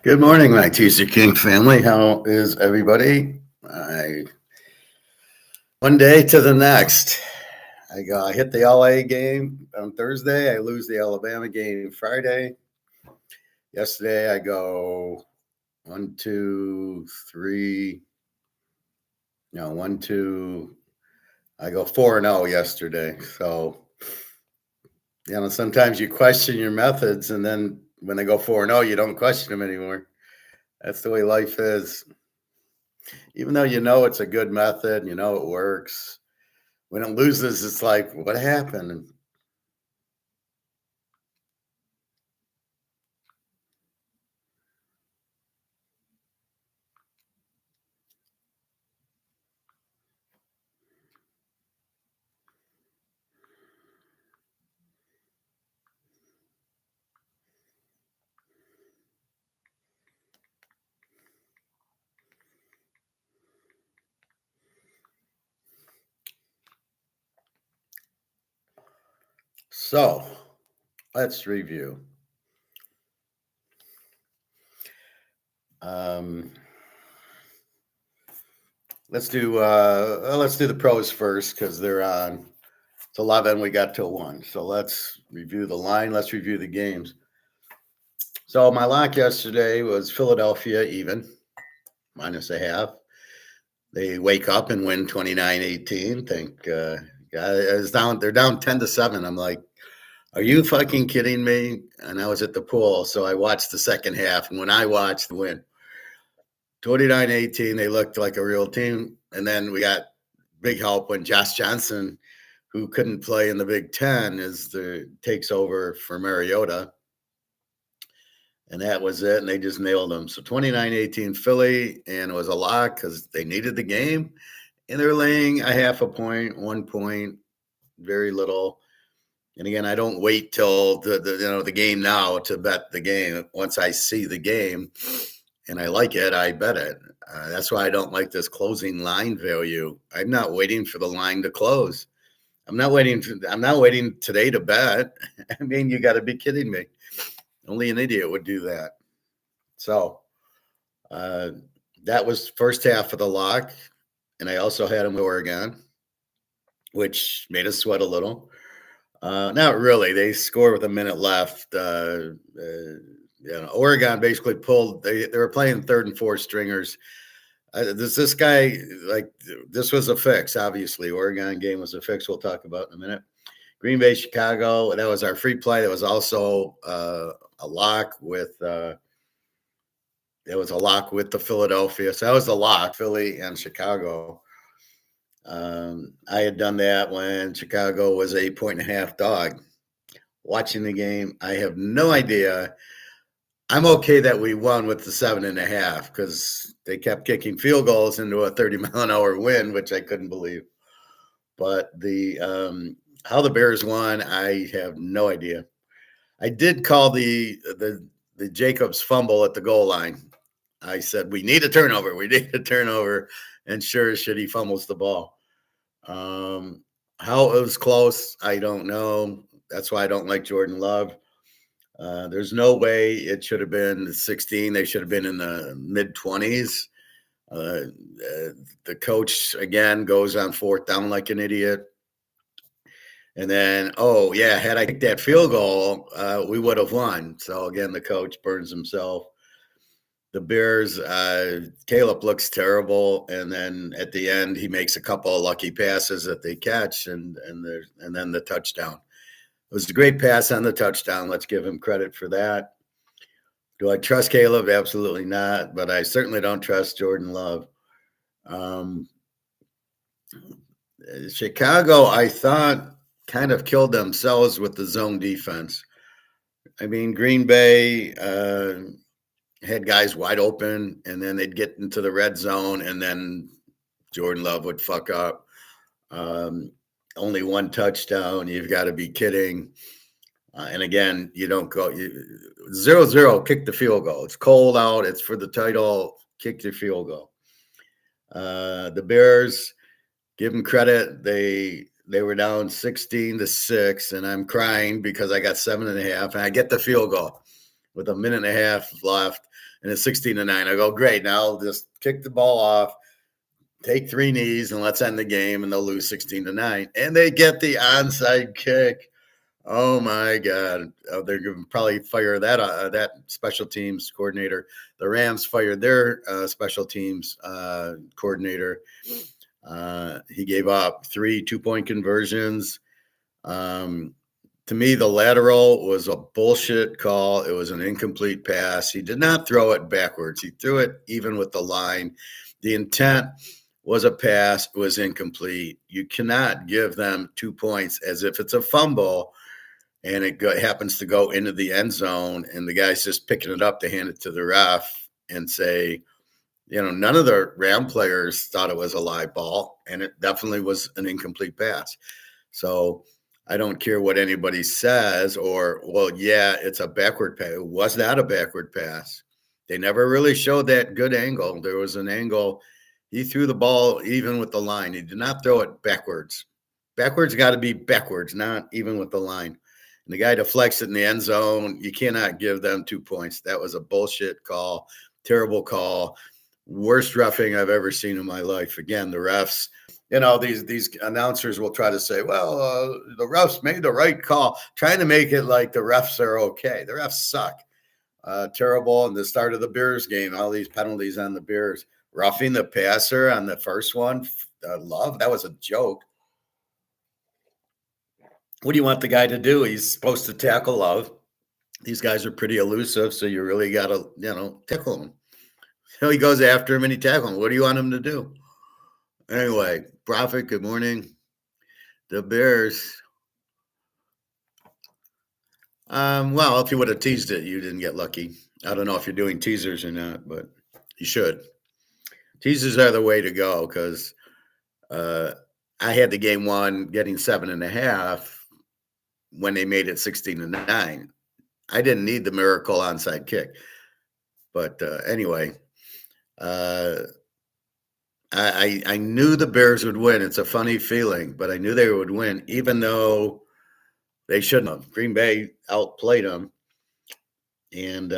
Good morning, my Teaserking family. How is everybody? One day to the next. I hit the LA game on Thursday. I lose the Alabama game Friday. Yesterday, I go 1, 2, 3. No, 1, 2. I go 4-0 yesterday. So, sometimes you question your methods, and then when they go 4-0, you don't question them anymore. That's the way life is. Even though it's a good method, it works. When it loses, it's like, what happened? So let's review. Let's do the pros first because they're on. It's 11. We got till 1. So let's review the line. Let's review the games. So my lock yesterday was Philadelphia even, -0.5. They wake up and win 29-18. Thank God. They're down 10-7. I'm like, are you fucking kidding me? And I was at the pool, so I watched the second half. And when I watched the win, 29-18, they looked like a real team. And then we got big help when Josh Johnson, who couldn't play in the Big Ten, takes over for Mariota. And that was it. And they just nailed them. So 29-18 Philly, and it was a lock because they needed the game. And they're laying a half a point, 1 point, very little. And again, I don't wait till the game now to bet the game. Once I see the game and I like it, I bet it. That's why I don't like this closing line value. I'm not waiting for the line to close. I'm not waiting today to bet. I mean, you got to be kidding me. Only an idiot would do that. So that was first half of the lock. And I also had them with Oregon, which made us sweat a little. Not really. They score with a minute left. Oregon basically pulled. They were playing third and fourth stringers. This guy, like, this was a fix. Obviously, Oregon game was a fix. We'll talk about in a minute. Green Bay, Chicago. That was our free play. That was also a lock with. It was a lock with the Philadelphia. So that was the lock, Philly and Chicago. I had done that when Chicago was 8.5 dog. Watching the game, I have no idea. I'm okay that we won with the 7.5 because they kept kicking field goals into a 30-mile-an-hour wind, which I couldn't believe. But how the Bears won, I have no idea. I did call the Jacobs fumble at the goal line. I said, we need a turnover. We need a turnover. And sure as shit, he fumbles the ball. How it was close, I don't know. That's why I don't like Jordan Love. There's no way it should have been 16. They should have been in the mid-20s. The coach, again, goes on fourth down like an idiot. And then, had I kicked that field goal, we would have won. So, again, the coach burns himself. The Bears, Caleb looks terrible, and then at the end he makes a couple of lucky passes that they catch, and then the touchdown. It was a great pass on the touchdown. Let's give him credit for that. Do I trust Caleb? Absolutely not, but I certainly don't trust Jordan Love. Chicago, I thought, kind of killed themselves with the zone defense. I mean, Green Bay had guys wide open, and then they'd get into the red zone, and then Jordan Love would fuck up. Only one touchdown. You've got to be kidding. And again, you don't go 0-0, kick the field goal. It's cold out. It's for the title. Kick the field goal. The Bears, give them credit. They were down 16-6, and I'm crying because I got 7.5, and I get the field goal. with a minute and a half left, and it's 16-9. I go, great. Now I'll just kick the ball off, take 3 knees, and let's end the game. And they'll lose 16-9. And they get the onside kick. Oh my God! They're going to probably fire that special teams coordinator. The Rams fired their special teams coordinator. He gave up 3 2-point conversions. To me, the lateral was a bullshit call. It was an incomplete pass. He did not throw it backwards. He threw it even with the line. The intent was a pass. It was incomplete. You cannot give them 2 points as if it's a fumble and it happens to go into the end zone and the guy's just picking it up to hand it to the ref and say, none of the Ram players thought it was a live ball, and it definitely was an incomplete pass. So I don't care what anybody says it's a backward pass. It was not a backward pass. They never really showed that good angle. There was an angle. He threw the ball even with the line. He did not throw it backwards. Backwards got to be backwards, not even with the line. And the guy deflects it in the end zone. You cannot give them 2 points. That was a bullshit call, terrible call, worst roughing I've ever seen in my life. Again, the refs, these announcers will try to say, the refs made the right call, trying to make it like the refs are okay. The refs suck. Terrible. And the start of the Bears game, all these penalties on the Bears. Roughing the passer on the first one, Love, that was a joke. What do you want the guy to do? He's supposed to tackle Love. These guys are pretty elusive, so you really got to, tickle him. So he goes after him and he tackles him. What do you want him to do? Anyway, Prophet, good morning. The Bears. Well, if you would have teased it, you didn't get lucky. I don't know if you're doing teasers or not, but you should. Teasers are the way to go because I had the game won getting 7.5 when they made it 16-9. I didn't need the miracle onside kick. But anyway, I knew the Bears would win. It's a funny feeling, but I knew they would win, even though they shouldn't have. Green Bay outplayed them. And,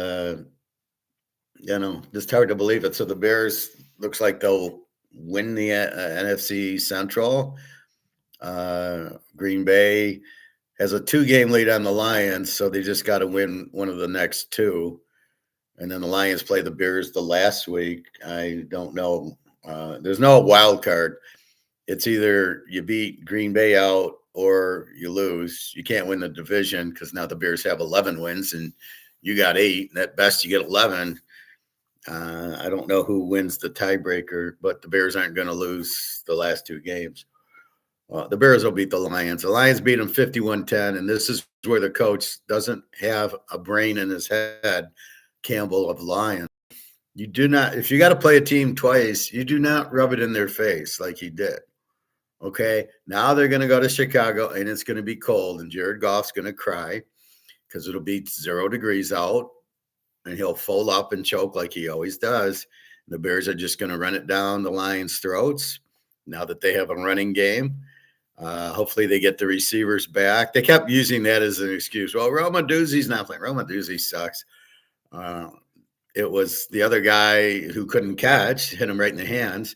just hard to believe it. So the Bears looks like they'll win the NFC Central. Green Bay has a 2-game lead on the Lions, so they just got to win one of the next 2. And then the Lions play the Bears the last week. I don't know. There's no wild card. It's either you beat Green Bay out or you lose. You can't win the division because now the Bears have 11 wins and you got 8. And at best, you get 11. I don't know who wins the tiebreaker, but the Bears aren't going to lose the last 2 games. The Bears will beat the Lions. The Lions beat them 51-10, and this is where the coach doesn't have a brain in his head, Campbell of the Lions. You do not, if you got to play a team twice, you do not rub it in their face like he did. Okay, now they're going to go to Chicago, and it's going to be cold, and Jared Goff's going to cry because it'll be 0 degrees out, and he'll fold up and choke like he always does. And the Bears are just going to run it down the Lions' throats now that they have a running game. Hopefully they get the receivers back. They kept using that as an excuse. Well, Romaduzzi's not playing. Romaduzzi sucks. It was the other guy who couldn't catch, hit him right in the hands.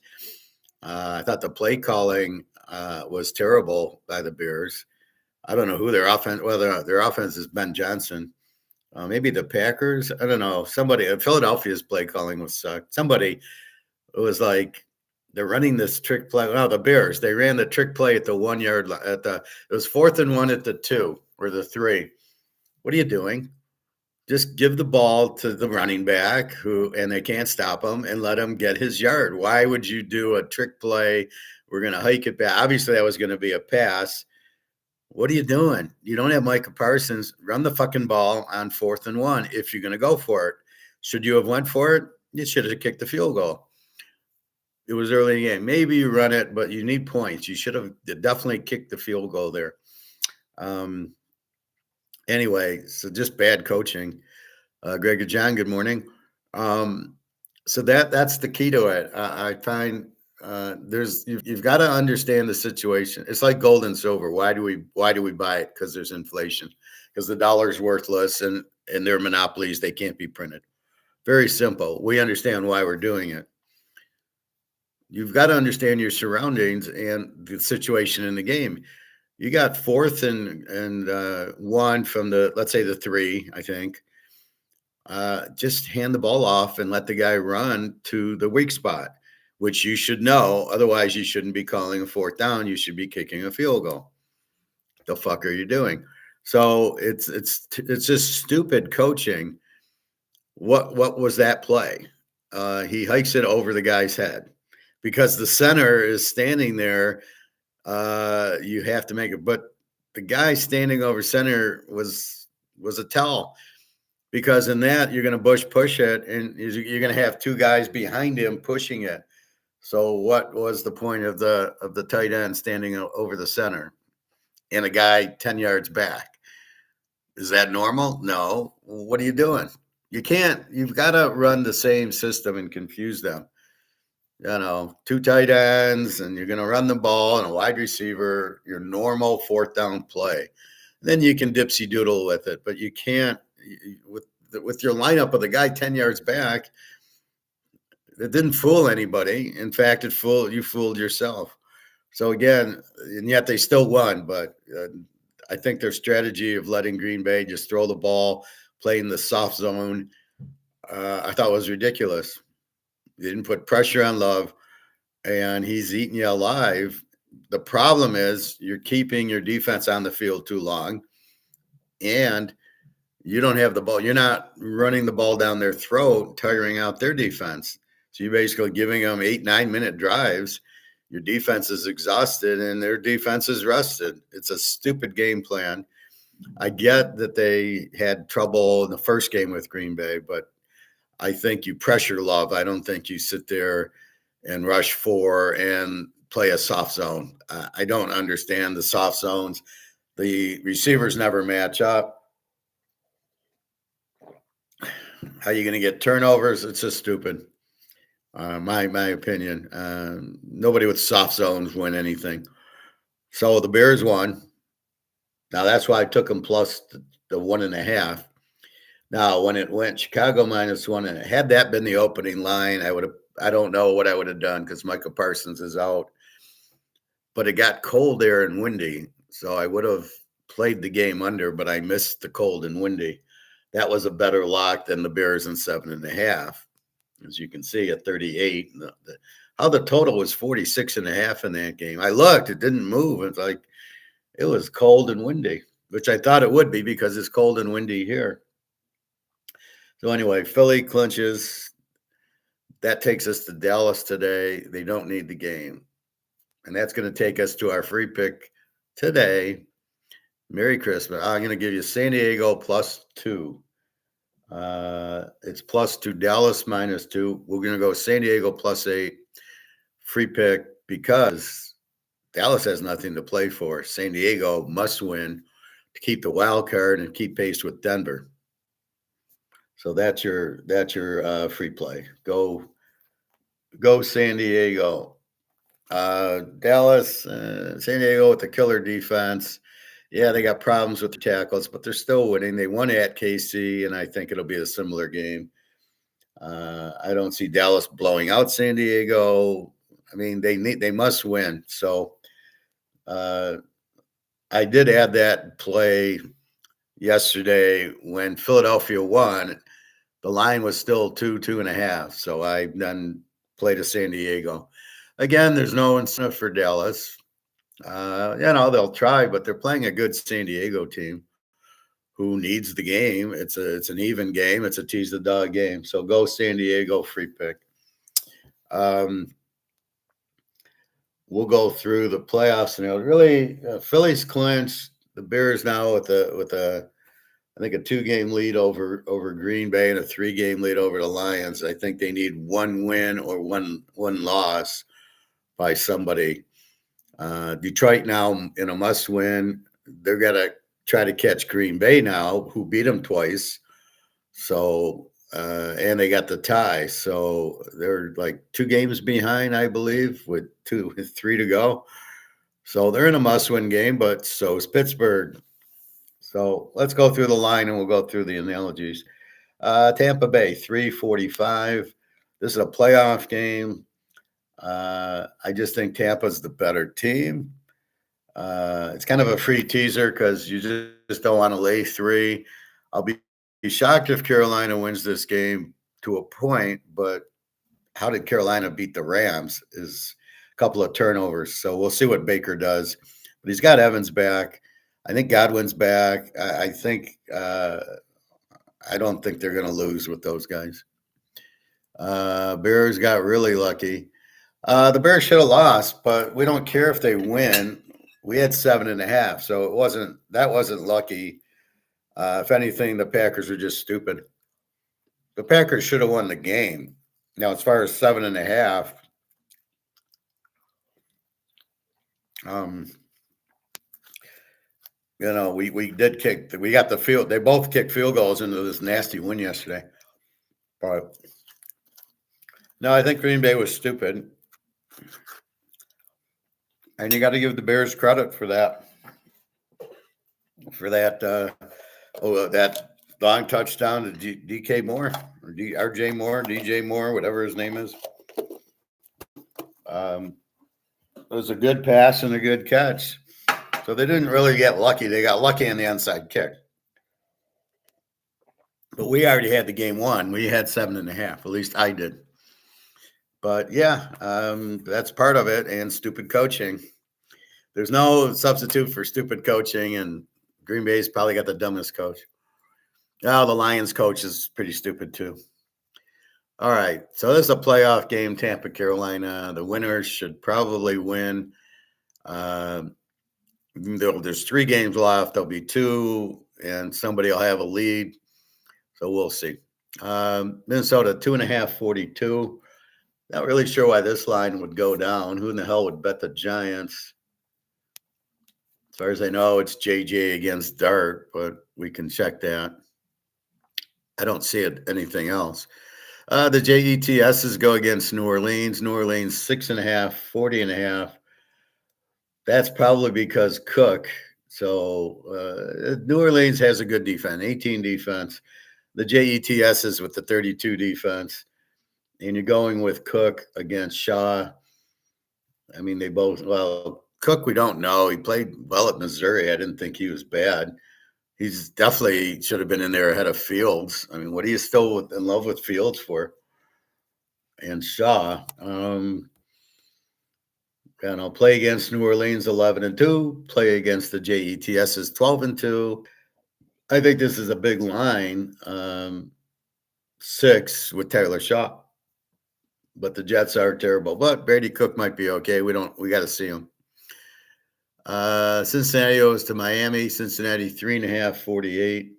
I thought the play calling was terrible by the Bears. I don't know who their offense. Well, their offense is Ben Johnson. Maybe the Packers. I don't know. Somebody. Philadelphia's play calling was sucked. Somebody. It was like they're running this trick play. No, the Bears. They ran the trick play at the 1 yard. It was 4th and 1 at the 2 or the 3. What are you doing? Just give the ball to the running back and they can't stop him and let him get his yard. Why would you do a trick play? We're going to hike it back. Obviously, that was going to be a pass. What are you doing? You don't have Micah Parsons. Run the fucking ball on 4th and 1 if you're going to go for it. Should you have went for it? You should have kicked the field goal. It was early in the game. Maybe you run it, but you need points. You should have definitely kicked the field goal there. Anyway, so just bad coaching. Greg and John, good morning. So that's the key to it. I find You've got to understand the situation. It's like gold and silver. Why do we buy it? Because there's inflation. Because the dollar's worthless and they're monopolies. They can't be printed. Very simple. We understand why we're doing it. You've got to understand your surroundings and the situation in the game. You got fourth and one from the, let's say, the three, I think. Just hand the ball off and let the guy run to the weak spot, which you should know. Otherwise, you shouldn't be calling a fourth down. You should be kicking a field goal. The fuck are you doing? So it's just stupid coaching. What was that play? He hikes it over the guy's head because the center is standing there. You have to make it, but the guy standing over center was a tell. Because in that, you're going to push it, and you're going to have two guys behind him pushing it. So what was the point of the tight end standing over the center and a guy 10 yards back? Is that normal? No. What are you doing? You can't. You've got to run the same system and confuse them. Two tight ends, and you're going to run the ball and a wide receiver, your normal fourth down play. Then you can dipsy doodle with it, but you can't. With your lineup of the guy 10 yards back, it didn't fool anybody. In fact, you fooled yourself. So again, and yet they still won. But I think their strategy of letting Green Bay just throw the ball, play in the soft zone, I thought was ridiculous. They didn't put pressure on Love, and he's eating you alive. The problem is you're keeping your defense on the field too long, and you don't have the ball. You're not running the ball down their throat, tiring out their defense. So you're basically giving them 8-9 minute drives. Your defense is exhausted and their defense is rested. It's a stupid game plan. I get that they had trouble in the first game with Green Bay, but I think you pressure Love. I don't think you sit there and rush 4 and play a soft zone. I don't understand the soft zones. The receivers never match up. How are you going to get turnovers? It's just stupid. My opinion. Nobody with soft zones win anything. So the Bears won. Now that's why I took them plus the 1.5. Now when it went Chicago -1, had that been the opening line, I don't know what I would have done because Micah Parsons is out. But it got cold there and windy, so I would have played the game under, but I missed the cold and windy. That was a better lock than the Bears in 7.5. As you can see at 38. How the total was 46.5 in that game. I looked, it didn't move. It's like it was cold and windy, which I thought it would be because it's cold and windy here. So anyway, Philly clinches. That takes us to Dallas today. They don't need the game. And that's going to take us to our free pick today. Merry Christmas. I'm going to give you San Diego +2. It's +2, Dallas -2. We're going to go San Diego +8. Free pick because Dallas has nothing to play for. San Diego must win to keep the wild card and keep pace with Denver. So that's your free play. Go San Diego. Dallas, San Diego with the killer defense. Yeah, they got problems with the tackles, but they're still winning. They won at KC, and I think it'll be a similar game. I don't see Dallas blowing out San Diego. I mean, they must win. So I did add that play yesterday when Philadelphia won. The line was still 2.5. So I then played to San Diego. Again, there's no incentive for Dallas. They'll try, but they're playing a good San Diego team who needs the game. It's an even game. It's a tease the dog game. So go San Diego, free pick. We'll go through the playoffs and really Phillies clinch. The Bears now with I think a 2-game lead over Green Bay and a 3-game lead over the Lions. I think they need one win or one loss by somebody. Detroit now in a must win. They're going to try to catch Green Bay now, who beat them twice. So and they got the tie. So they're like 2 games behind, I believe, with 3 to go. So they're in a must-win game, but so is Pittsburgh. So let's go through the line and we'll go through the analogies. Tampa Bay, 345. This is a playoff game. I just think Tampa's the better team. It's kind of a free teaser because you just don't want to lay 3. I'll be shocked if Carolina wins this game to a point, but how did Carolina beat the Rams is a couple of turnovers. So we'll see what Baker does. But he's got Evans back. I think Godwin's back. I think I don't think they're going to lose with those guys. Bears got really lucky. The Bears should have lost, but we don't care if they win. We had 7.5, so that wasn't lucky. If anything, the Packers are just stupid. The Packers should have won the game. Now, as far as 7.5, we did kick. We got the field. They both kicked field goals into this nasty win yesterday. But no, I think Green Bay was stupid. And you got to give the Bears credit for that. That long touchdown to DK Moore or RJ Moore, DJ Moore, whatever his name is. It was a good pass and a good catch. So they didn't really get lucky. They got lucky on the onside kick. But we already had the game won. We had 7.5. At least I did. But yeah, that's part of it. And stupid coaching. There's no substitute for stupid coaching, and Green Bay's probably got the dumbest coach. Oh, the Lions coach is pretty stupid too. All right, so this is a playoff game, Tampa, Carolina. The winners should probably win. There's 3 games left. There'll be 2, and somebody will have a lead. So we'll see. Minnesota 2.5, 42. Not really sure why this line would go down. Who in the hell would bet the Giants? As far as I know, it's JJ against Dart, but we can check that. I don't see anything else. The JETSs go against New Orleans. New Orleans 6.5, 40.5. That's probably because Cook. So New Orleans has a good defense, 18 defense. The JETSs with the 32 defense. And you're going with Cook against Shaw. I mean, Cook, we don't know. He played well at Missouri. I didn't think he was bad. He's definitely should have been in there ahead of Fields. I mean, what are you still in love with Fields for? And Shaw, play against New Orleans 11-2, play against the JETSs 12-2. I think this is a big line, 6 with Taylor Shaw. But the Jets are terrible. But Brady Cook might be okay. We got to see him. Cincinnati goes to Miami. Cincinnati 3.5, 48.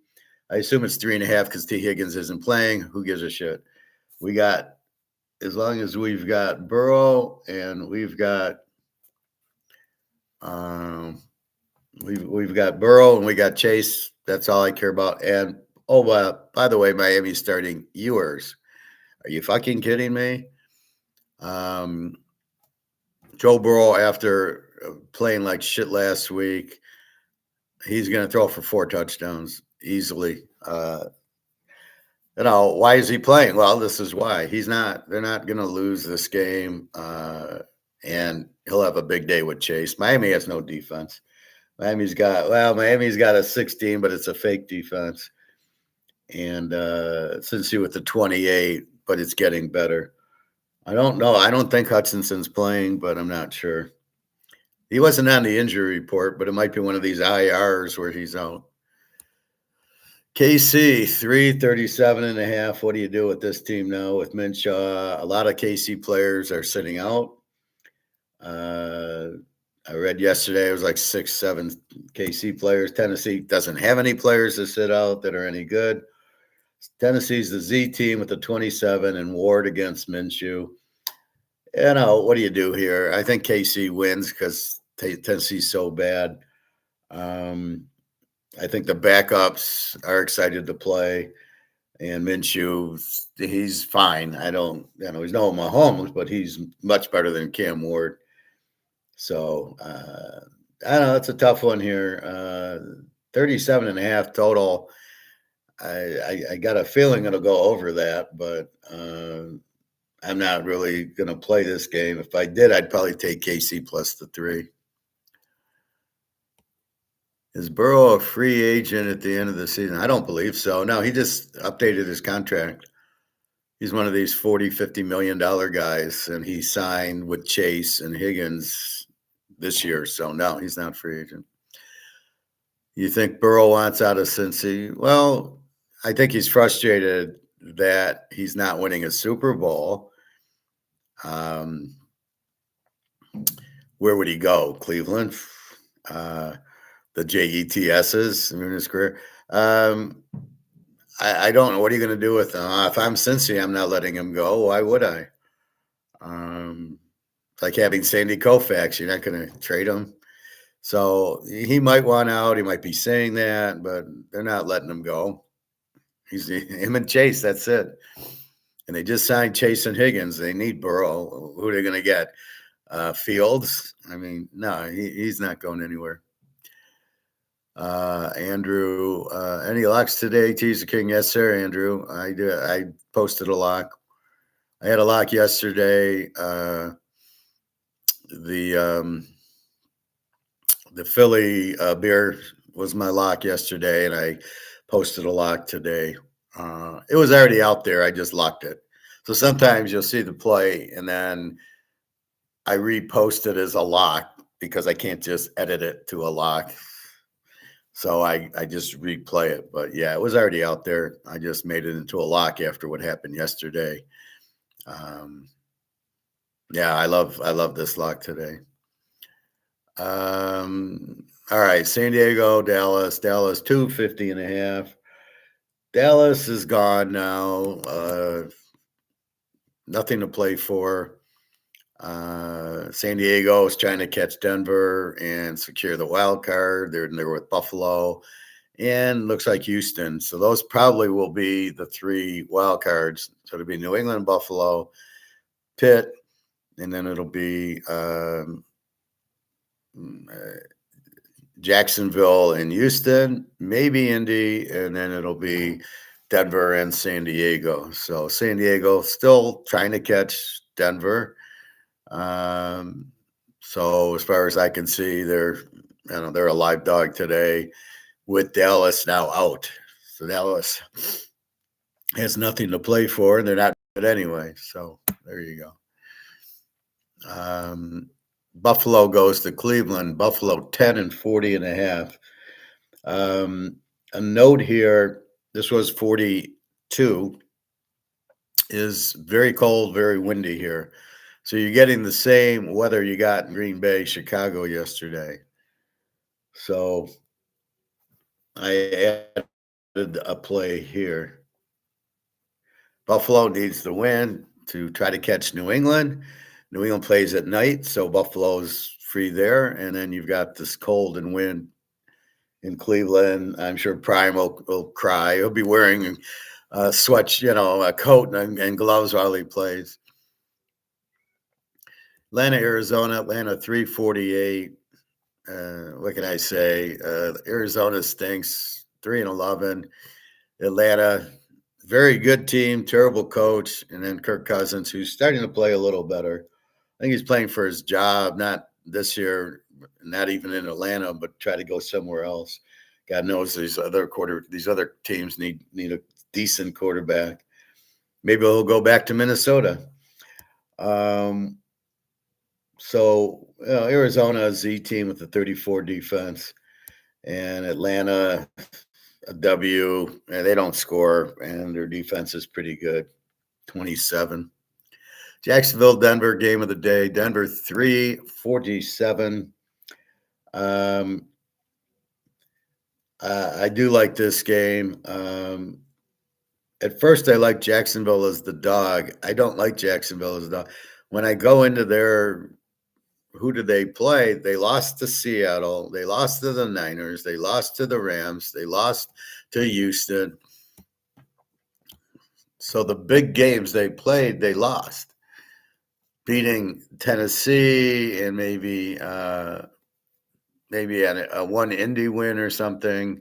I assume it's 3.5 because T. Higgins isn't playing. Who gives a shit? As long as we've got Burrow and we've got we've got Burrow and we got Chase. That's all I care about. And by the way, Miami's starting Ewers. Are you fucking kidding me? Joe Burrow, after playing like shit last week, he's going to throw for 4 touchdowns easily. Why is he playing? Well, this is why. They're not going to lose this game. And he'll have a big day with Chase. Miami has no defense. Miami's got a 16, but it's a fake defense. And Cincy with the 28, but it's getting better. I don't know. I don't think Hutchinson's playing, but I'm not sure. He wasn't on the injury report, but it might be one of these IRs where he's out. KC 337.5. What do you do with this team now with Minshew? A lot of KC players are sitting out. I read yesterday it was like 6, 7 KC players. Tennessee doesn't have any players to sit out that are any good. Tennessee's the Z team with the 27 and Ward against Minshew. What do you do here? I think KC wins because Tennessee's so bad. I think the backups are excited to play. And Minshew, he's fine. I don't, he's no Mahomes, but he's much better than Cam Ward. So I don't know. It's a tough one here. 37.5 total. I got a feeling it'll go over that, but I'm not really going to play this game. If I did, I'd probably take KC plus the 3. Is Burrow a free agent at the end of the season? I don't believe so. No, he just updated his contract. He's one of these $40-50 million guys, and he signed with Chase and Higgins this year. So, no, he's not a free agent. You think Burrow wants out of Cincy? Well, I think he's frustrated that he's not winning a Super Bowl. Where would he go? Cleveland? The JETSs in his career. I don't know. What are you going to do with him? If I'm Cincy, I'm not letting him go. Why would I? It's like having Sandy Koufax. You're not going to trade him. So he might want out. He might be saying that, but they're not letting him go. He's him and Chase. That's it. And they just signed Chase and Higgins. They need Burrow. Who are they going to get? Fields? I mean, no, he's not going anywhere. Andrew, any locks today? Teaserking, yes, sir, Andrew. I do. I posted a lock. I had a lock yesterday. The Philly beer was my lock yesterday, and I posted a lock today. It was already out there. I just locked it. So sometimes you'll see the play, and then I repost it as a lock because I can't just edit it to a lock. So I just replay it. But yeah, it was already out there. I just made it into a lock after what happened yesterday. Yeah, I love this lock today. All right, San Diego, Dallas, 250.5. Dallas is gone now. Nothing to play for. San Diego is trying to catch Denver and secure the wild card. They're with Buffalo and looks like Houston. So those probably will be the 3 wild cards. So it'll be New England, Buffalo, Pitt, and then it'll be Jacksonville and Houston, maybe Indy, and then it'll be Denver and San Diego. So San Diego still trying to catch Denver. So as far as I can see, they're a live dog today with Dallas now out. So Dallas has nothing to play for, and they're not good anyway. So there you go. Buffalo goes to Cleveland. Buffalo 10-40.5. A note here: this was 42. Is very cold, very windy here. So you're getting the same weather you got in Green Bay, Chicago yesterday. So I added a play here. Buffalo needs the win to try to catch New England. New England plays at night, so Buffalo's free there. And then you've got this cold and wind in Cleveland. I'm sure Prime will cry. He'll be wearing a coat and gloves while he plays. Atlanta, Arizona, Atlanta 348. What can I say? Arizona stinks, 3-11. Atlanta, very good team, terrible coach, and then Kirk Cousins, who's starting to play a little better. I think he's playing for his job, not this year, not even in Atlanta, but try to go somewhere else. God knows these other teams need a decent quarterback. Maybe he'll go back to Minnesota. So Arizona is the team with the 34 defense, and Atlanta a W. And they don't score, and their defense is pretty good, 27. Jacksonville, Denver, game of the day. Denver 347. I do like this game. At first, I like Jacksonville as the dog. I don't like Jacksonville as the dog. When I go into who did they play? They lost to Seattle. They lost to the Niners. They lost to the Rams. They lost to Houston. So the big games they played, they lost, beating Tennessee and maybe a one Indy win or something,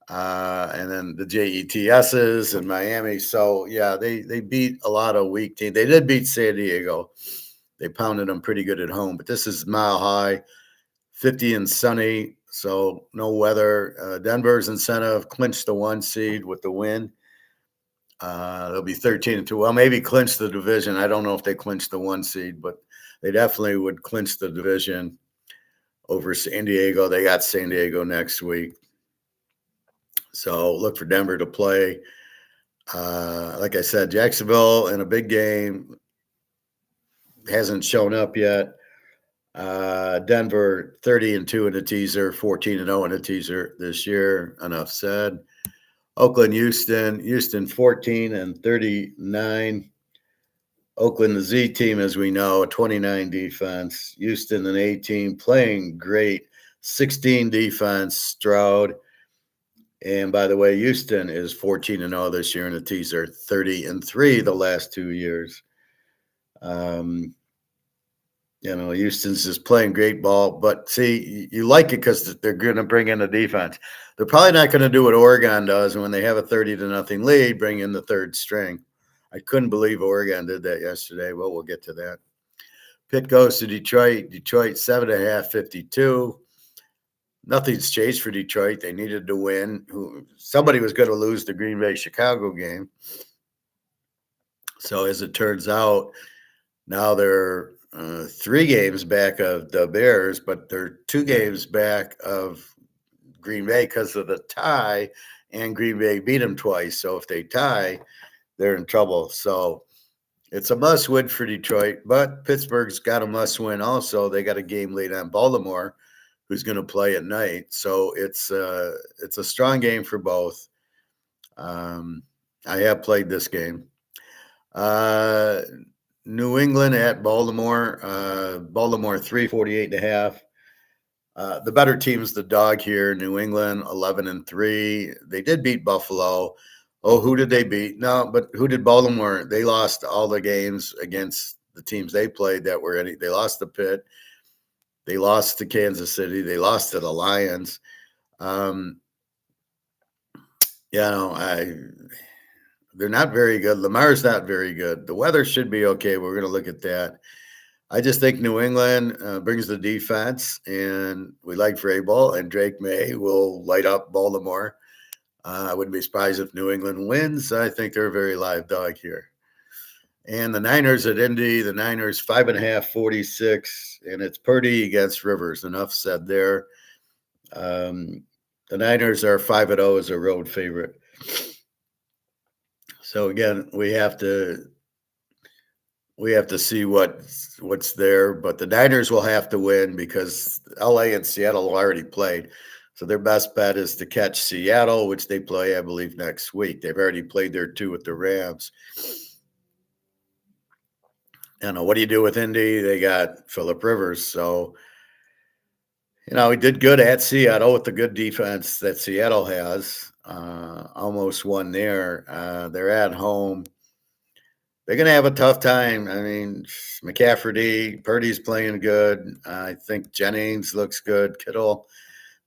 and then the JETSs and Miami. So yeah, they beat a lot of weak teams. They did beat San Diego. They pounded them pretty good at home, but this is Mile High, 50 and sunny, so no weather. Denver's incentive clinched the 1 seed with the win. They'll be 13 and 2. Well, maybe clinch the division. I don't know if they clinched the 1 seed, but they definitely would clinch the division over San Diego. They got San Diego next week. So look for Denver to play. Like I said, Jacksonville in a big game hasn't shown up yet. Denver 30 and 2 in a teaser, 14 and 0 in a teaser this year. Enough said. Oakland, Houston 14 and 39. Oakland, the Z team, as we know, 29 defense. Houston, an A team, playing great, 16 defense. Stroud. And by the way, Houston is 14 and 0 this year in a teaser, 30 and 3 the last 2 years. Houston's just playing great ball, but see, you like it because they're going to bring in the defense. They're probably not going to do what Oregon does, and when they have a 30-0 lead, bring in the third string. I couldn't believe Oregon did that yesterday. Well, we'll get to that. Pitt goes to Detroit. Detroit 7.5, 52. Nothing's changed for Detroit. They needed to win. Somebody was going to lose the Green Bay Chicago game. So as it turns out, now they're 3 games back of the Bears, but they're 2 games back of Green Bay because of the tie, and Green Bay beat them twice. So if they tie, they're in trouble. So it's a must win for Detroit, but Pittsburgh's got a must win also. They got a game late on Baltimore, who's going to play at night. So it's a strong game for both. I have played this game. New England at Baltimore. Baltimore 348.5. The better team's the dog here. New England 11 and 3. They did beat Buffalo. Oh, who did they beat? No, but who did Baltimore? They lost all the games against the teams they played that were any. They lost to Pitt. They lost to Kansas City. They lost to the Lions. They're not very good. Lamar's not very good. The weather should be okay. We're going to look at that. I just think New England brings the defense, and we like Vrabel, and Drake May will light up Baltimore. I wouldn't be surprised if New England wins. I think they're a very live dog here. And the Niners at Indy, the Niners 5.5, 46, and it's Purdy against Rivers. Enough said there. The Niners are 5-0 as a road favorite. So again, we have to see what's there, but the Niners will have to win because LA and Seattle already played. So their best bet is to catch Seattle, which they play, I believe, next week. They've already played their 2 with the Rams. What do you do with Indy? They got Phillip Rivers. So, he did good at Seattle with the good defense that Seattle has. Almost won there. They're at home. They're going to have a tough time. I mean, McCaffrey, Purdy's playing good. I think Jennings looks good. Kittle,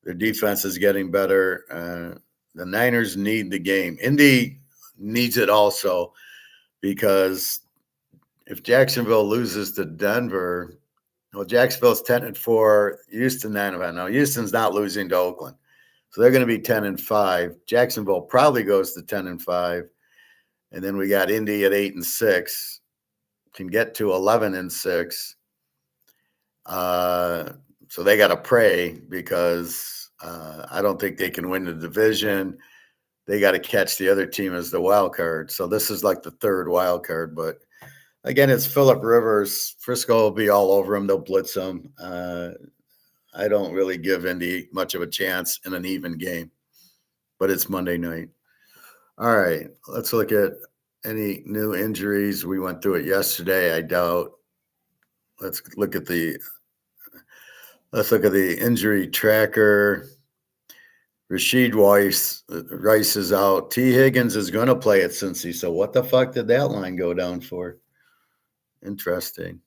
their defense is getting better. The Niners need the game. Indy needs it also because if Jacksonville loses to Denver, Jacksonville's 10-4, Houston 9-5. Now, Houston's not losing to Oakland. So they're going to be 10-5. Jacksonville probably goes to 10-5. And then we got Indy at 8-6, can get to 11-6. So they got to pray because I don't think they can win the division. They got to catch the other team as the wild card. So this is like the third wild card. But again, it's Phillip Rivers. Frisco will be all over him. They'll blitz him. I don't really give Indy much of a chance in an even game, but it's Monday night. All right, let's look at any new injuries. We went through it yesterday. I doubt. Let's look at the injury tracker. Rice is out. T. Higgins is going to play at Cincy. So what the fuck did that line go down for? Interesting.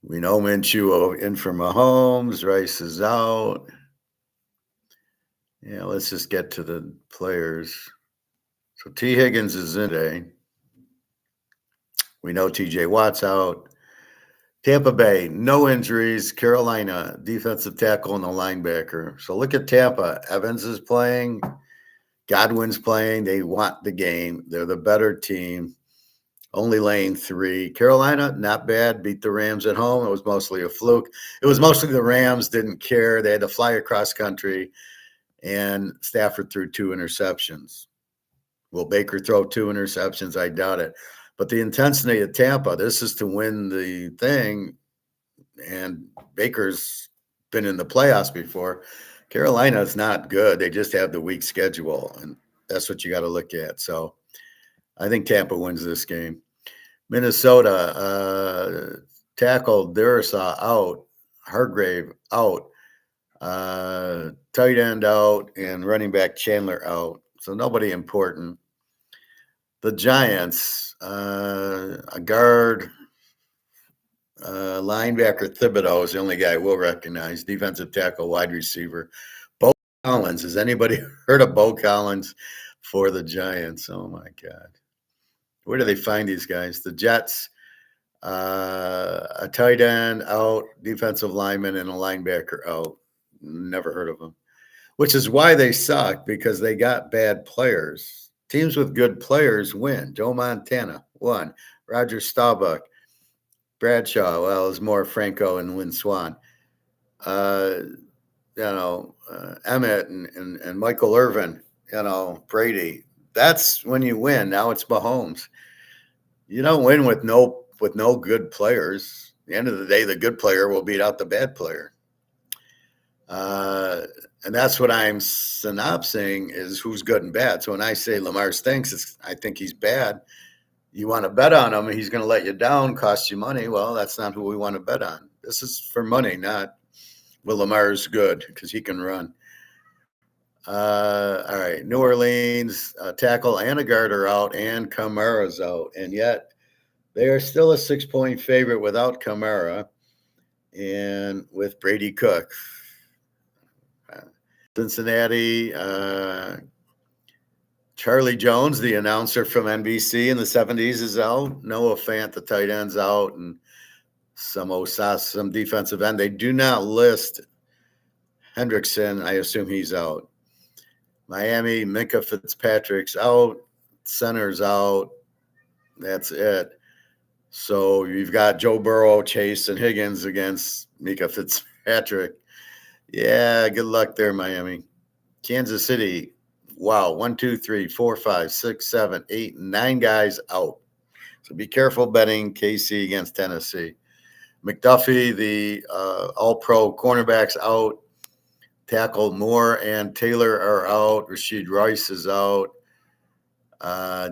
We know Minshew in for Mahomes. Rice is out. Yeah, let's just get to the players. So T. Higgins is in today. We know T.J. Watt's out. Tampa Bay, no injuries. Carolina, defensive tackle and a linebacker. So look at Tampa. Evans is playing. Godwin's playing. They want the game. They're the better team. Only laying 3. Carolina, not bad. Beat the Rams at home. It was mostly a fluke. It was mostly the Rams didn't care. They had to fly across country, and Stafford threw 2 interceptions. Will Baker throw 2 interceptions? I doubt it. But the intensity of Tampa, this is to win the thing, and Baker's been in the playoffs before. Carolina's not good. They just have the weak schedule, and that's what you got to look at. So I think Tampa wins this game. Minnesota, tackle Durisaw out, Hargrave out, tight end out, and running back Chandler out. So nobody important. The Giants, a guard, linebacker Thibodeau is the only guy we'll recognize. Defensive tackle, wide receiver. Bo Collins. Has anybody heard of Bo Collins for the Giants? Oh, my God. Where do they find these guys? The Jets, a tight end out, defensive lineman, and a linebacker out. Never heard of them. Which is why they suck, because they got bad players. Teams with good players win. Joe Montana won. Roger Staubach. Bradshaw, well, it's more Franco and Lynn Swan. Emmett and Michael Irvin, Brady. That's when you win. Now it's Mahomes. You don't win with no good players. At the end of the day, the good player will beat out the bad player. And that's what I'm synopsing is who's good and bad. So when I say Lamar stinks, I think he's bad. You want to bet on him, and he's going to let you down, cost you money. Well, that's not who we want to bet on. This is for money, not Lamar's good because he can run. All right, New Orleans, tackle and a guard are out, and Kamara's out. And yet they are still a 6-point favorite without Kamara and with Brady Cook. Cincinnati, Charlie Jones, the announcer from NBC in the 70s, is out. Noah Fant, the tight end's out, and some defensive end. They do not list Hendrickson. I assume he's out. Miami, Minka Fitzpatrick's out. Center's out. That's it. So you've got Joe Burrow, Chase, and Higgins against Minka Fitzpatrick. Yeah, good luck there, Miami. Kansas City, wow, 1, 2, 3, 4, 5, 6, 7, 8, 9 guys out. So be careful betting KC against Tennessee. McDuffie, the all-pro cornerbacks out. Tackle Moore and Taylor are out. Rashid Rice is out.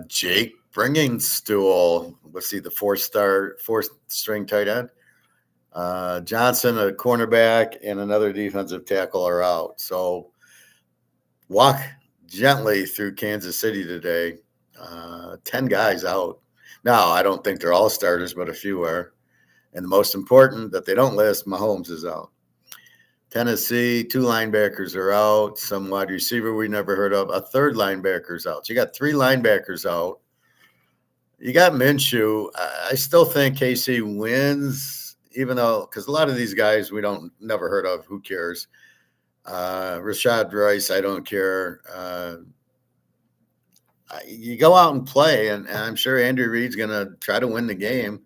Jake Bringingstool, let's see, the fourth-string tight end. Johnson, a cornerback, and another defensive tackle are out. So walk gently through Kansas City today. 10 guys out. Now, I don't think they're all starters, but a few are. And the most important that they don't list, Mahomes is out. Tennessee, 2 linebackers are out. Some wide receiver we never heard of. A third linebacker's out. So you got 3 linebackers out. You got Minshew. I still think KC wins, even though, because a lot of these guys we never heard of. Who cares? Rashad Rice, I don't care. You go out and play, and I'm sure Andy Reid's going to try to win the game.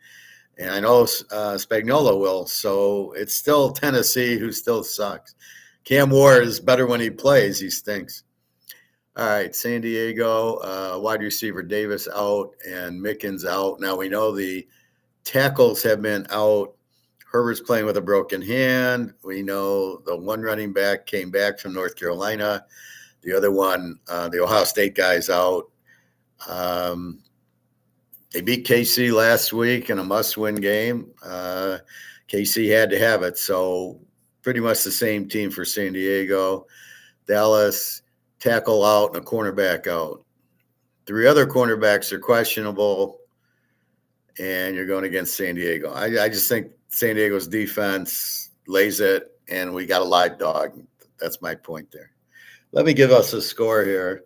And I know Spagnuolo will. So it's still Tennessee who still sucks. Cam Ward is better when he plays. He stinks. All right, San Diego, wide receiver Davis out and Mickens out. Now we know the tackles have been out. Herbert's playing with a broken hand. We know the one running back came back from North Carolina. The other one, the Ohio State guy's out. They beat KC last week in a must-win game. KC had to have it. So pretty much the same team for San Diego. Dallas, tackle out and a cornerback out. 3 other cornerbacks are questionable, and you're going against San Diego. I just think San Diego's defense lays it, and we got a live dog. That's my point there. Let me give us a score here.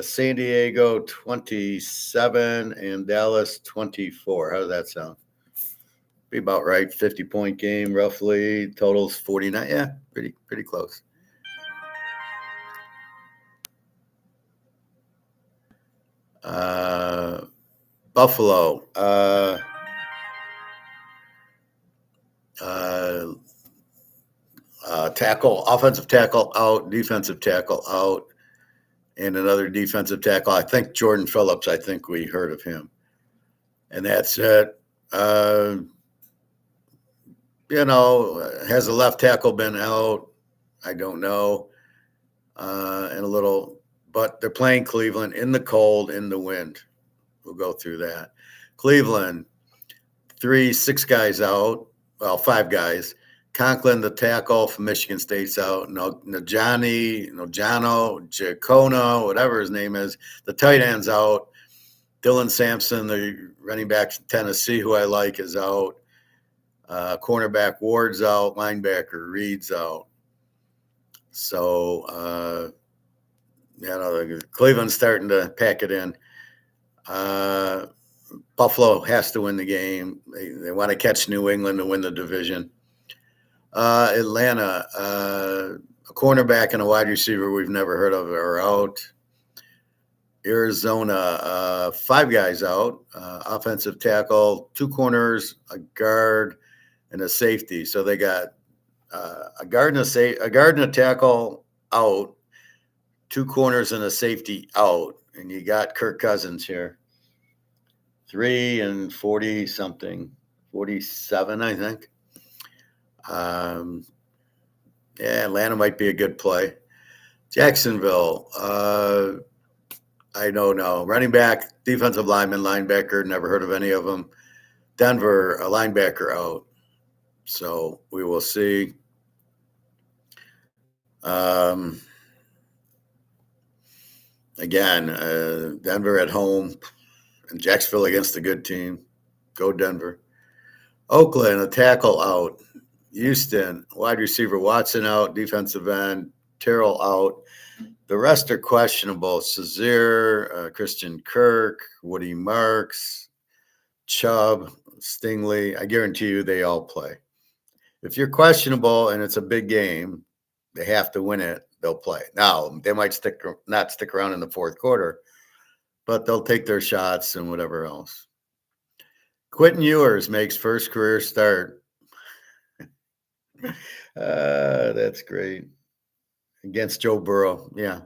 San Diego 27 and Dallas 24. How does that sound? Be about right. 50-point game, roughly. Totals 49. Yeah, pretty close. Buffalo. Tackle, offensive tackle out, defensive tackle out, and another defensive tackle. I think Jordan Phillips. I think we heard of him, and that's it. Has the left tackle been out? I don't know. And a little, but they're playing Cleveland in the cold, in the wind. We'll go through that. Cleveland, 6 guys out. Well, 5 guys. Conklin, the tackle from Michigan State's out. Najano, Giacono, whatever his name is. The tight end's out. Dylan Sampson, the running back from Tennessee, who I like, is out. Cornerback Ward's out. Linebacker Reed's out. So, Cleveland's starting to pack it in. Buffalo has to win the game. They want to catch New England to win the division. Atlanta, a cornerback and a wide receiver we've never heard of are out. Arizona, 5 guys out. Offensive tackle, 2 corners, a guard, and a safety. So they got a guard and a tackle out, 2 corners and a safety out, and you got Kirk Cousins here. 3 and 40 something, 47, I think. Atlanta might be a good play. Jacksonville, I don't know. Running back, defensive lineman, linebacker, never heard of any of them. Denver, a linebacker out. So we will see. Again, Denver at home and Jacksonville against a good team. Go Denver. Oakland, a tackle out. Houston, wide receiver Watson out. Defensive end Terrell out. The rest are questionable. Shazier, Christian Kirk, Woody Marks, Chubb, Stingley. I guarantee you they all play. If you're questionable and it's a big game, they have to win it, they'll play. Now, they might not stick around in the fourth quarter, but they'll take their shots and whatever else. Quentin Ewers makes first career start. That's great. Against Joe Burrow. Yeah.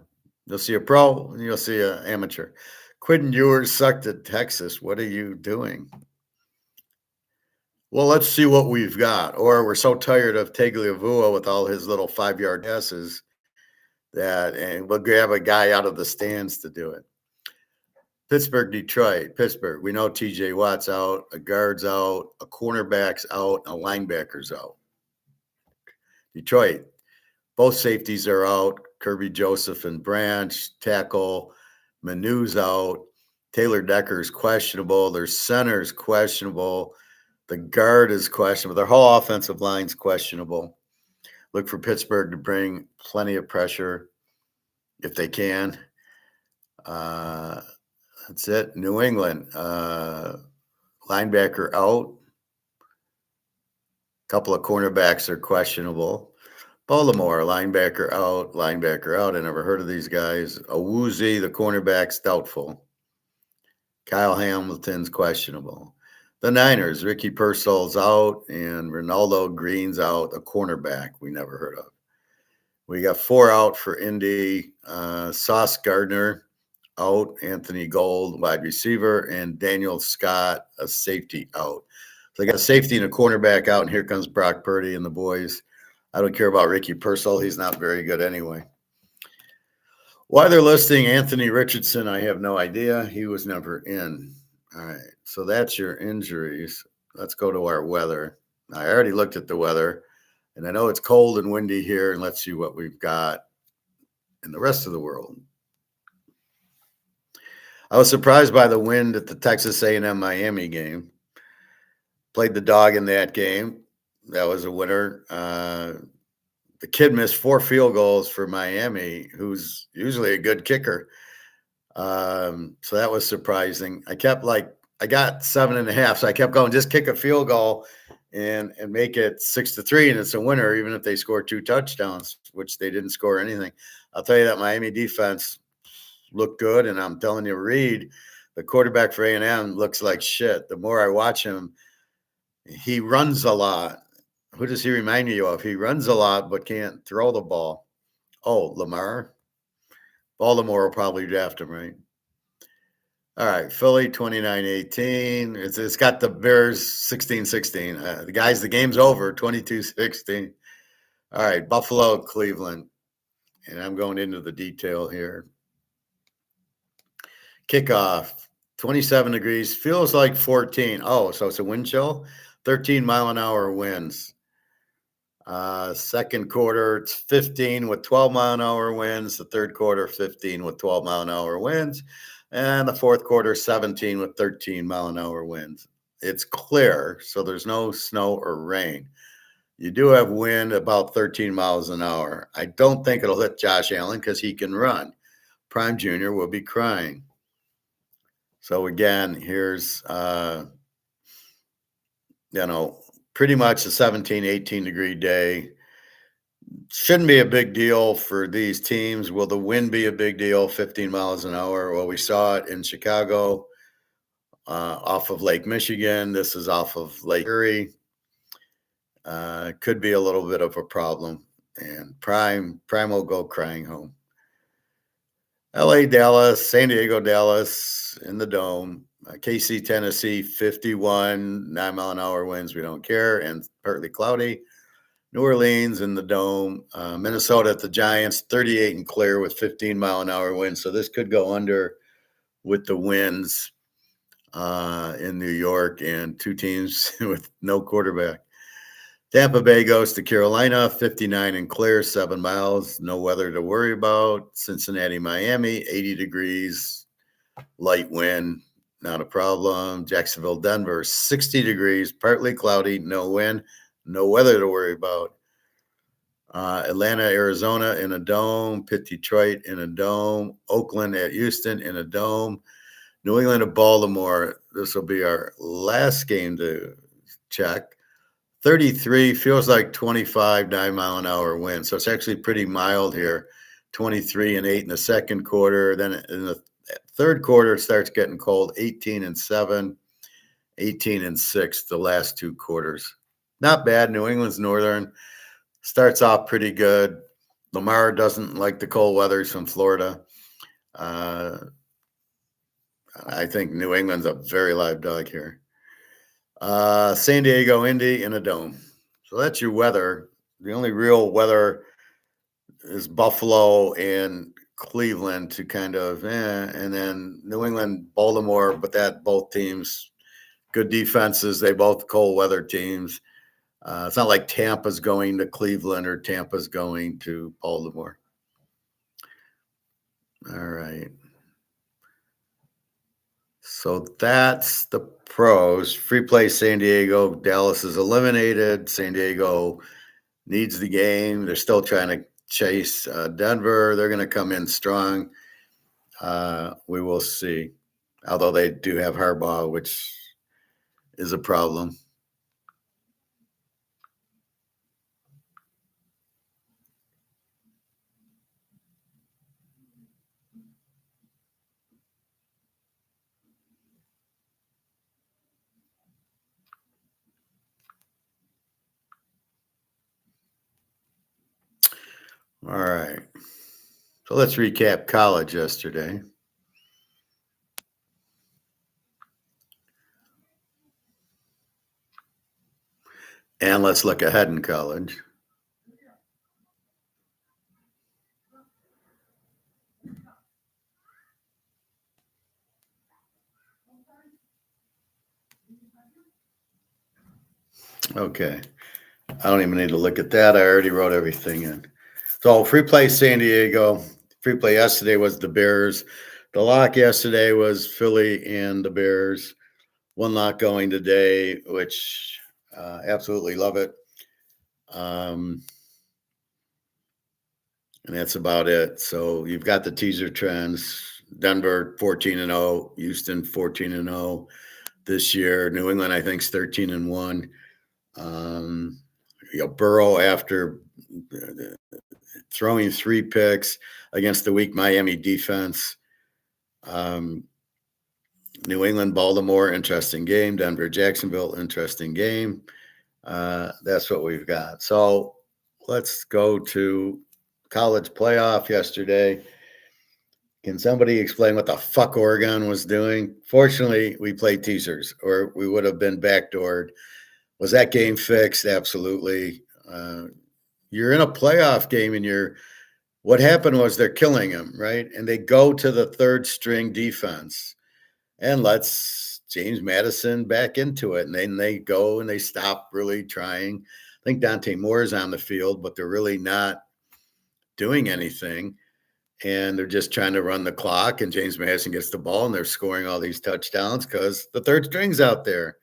You'll see a pro and you'll see an amateur. Quentin Ewers sucked at Texas. What are you doing? Well, let's see what we've got. Or we're so tired of Tagliavua with all his little 5-yard passes and we'll grab a guy out of the stands to do it. Pittsburgh, Detroit. Pittsburgh. We know TJ Watt's out, a guard's out, a cornerback's out, a linebacker's out. Detroit. Both safeties are out. Kirby Joseph and Branch. Tackle. Manu's out. Taylor Decker's questionable. Their center's questionable. The guard is questionable. Their whole offensive line's questionable. Look for Pittsburgh to bring plenty of pressure if they can. That's it. New England. Linebacker out. A couple of cornerbacks are questionable. Baltimore, linebacker out. I never heard of these guys. Awuzie, the cornerback's doubtful. Kyle Hamilton's questionable. The Niners, Ricky Pearsall's out, and Ronaldo Green's out, a cornerback we never heard of. We got 4 out for Indy. Sauce Gardner out, Anthony Gold, wide receiver, and Daniel Scott, a safety out. So they got a safety and a cornerback out, and here comes Brock Purdy and the boys. I don't care about Ricky Pearsall. He's not very good anyway. Why they're listing Anthony Richardson, I have no idea. He was never in. All right, so that's your injuries. Let's go to our weather. I already looked at the weather. And I know it's cold and windy here, and let's see what we've got in the rest of the world. I was surprised by the wind at the Texas A&M Miami game. Played the dog in that game. That was a winner. The kid missed 4 field goals for Miami, who's usually a good kicker. So that was surprising. I got 7.5, so I kept going, just kick a field goal and make it 6-3, and it's a winner, even if they score 2 touchdowns, which they didn't score anything. I'll tell you that Miami defense looked good, and I'm telling you, Reed, the quarterback for A&M, looks like shit. The more I watch him, he runs a lot. Who does he remind you of? He runs a lot but can't throw the ball. Oh, Lamar? Baltimore will probably draft him, right? All right, Philly 29-18. It's got the Bears 16-16. The game's over 22-16. All right, Buffalo, Cleveland. And I'm going into the detail here. Kickoff 27 degrees, feels like 14. Oh, so it's a wind chill. 13-mile-an-hour winds. Second quarter, it's 15 with 12-mile-an-hour winds. The third quarter, 15 with 12-mile-an-hour winds. And the fourth quarter, 17 with 13-mile-an-hour winds. It's clear, so there's no snow or rain. You do have wind about 13 miles an hour. I don't think it'll hit Josh Allen because he can run. Prime Jr. will be crying. So again, here's, pretty much a 17, 18-degree day. Shouldn't be a big deal for these teams. Will the wind be a big deal? 15 miles an hour. Well, we saw it in Chicago off of Lake Michigan. This is off of Lake Erie. Could be a little bit of a problem. And Prime will go crying home. LA, Dallas, San Diego, Dallas in the Dome. KC, Tennessee, 51, 9-mile-an-hour winds. We don't care. And partly cloudy. New Orleans in the Dome. Minnesota at the Giants, 38 and clear with 15-mile-an-hour winds. So this could go under with the winds in New York, and 2 teams with no quarterback. Tampa Bay goes to Carolina, 59 and clear, 7 miles, no weather to worry about. Cincinnati, Miami, 80 degrees, light wind, not a problem. Jacksonville, Denver, 60 degrees, partly cloudy, no wind, no weather to worry about. Atlanta, Arizona in a dome. Pitt, Detroit in a dome. Oakland at Houston in a dome. New England at Baltimore. This will be our last game to check. 33, feels like 25, 9-mile-an-hour wind. So it's actually pretty mild here. 23 and 8 in the second quarter. Then in the third quarter, it starts getting cold. 18 and 7, 18 and 6 the last 2 quarters. Not bad. New England's northern. Starts off pretty good. Lamar doesn't like the cold weather. He's from Florida. I think New England's a very live dog here. San Diego, Indy in a dome. So that's your weather. The only real weather is Buffalo and Cleveland to kind of, and then New England, Baltimore, but that both teams, good defenses. They both cold weather teams. It's not like Tampa's going to Cleveland or Tampa's going to Baltimore. All right. So that's the pros. Free play San Diego. Dallas is eliminated. San Diego needs the game. They're still trying to chase Denver. They're going to come in strong. We will see. Although they do have Harbaugh, which is a problem. All right. So let's recap college yesterday. And let's look ahead in college. Okay. I don't even need to look at that. I already wrote everything in. So free play San Diego. Free play yesterday was the Bears. The lock yesterday was Philly and the Bears. One lock going today, which absolutely love it. And that's about it. So you've got the teaser trends. Denver 14-0, Houston 14-0 this year. New England, I think, is 13-1. Burrow after throwing 3 picks against the weak Miami defense. New England, Baltimore, interesting game. Denver, Jacksonville, interesting game. That's what we've got. So let's go to college playoff yesterday. Can somebody explain what the fuck Oregon was doing? Fortunately, we played teasers, or we would have been backdoored. Was that game fixed? Absolutely. You're in a playoff game, and what happened was they're killing him, right? And they go to the third string defense and lets James Madison back into it. And then they go and they stop really trying. I think Dante Moore is on the field, but they're really not doing anything. And they're just trying to run the clock. And James Madison gets the ball, and they're scoring all these touchdowns because the third string's out there.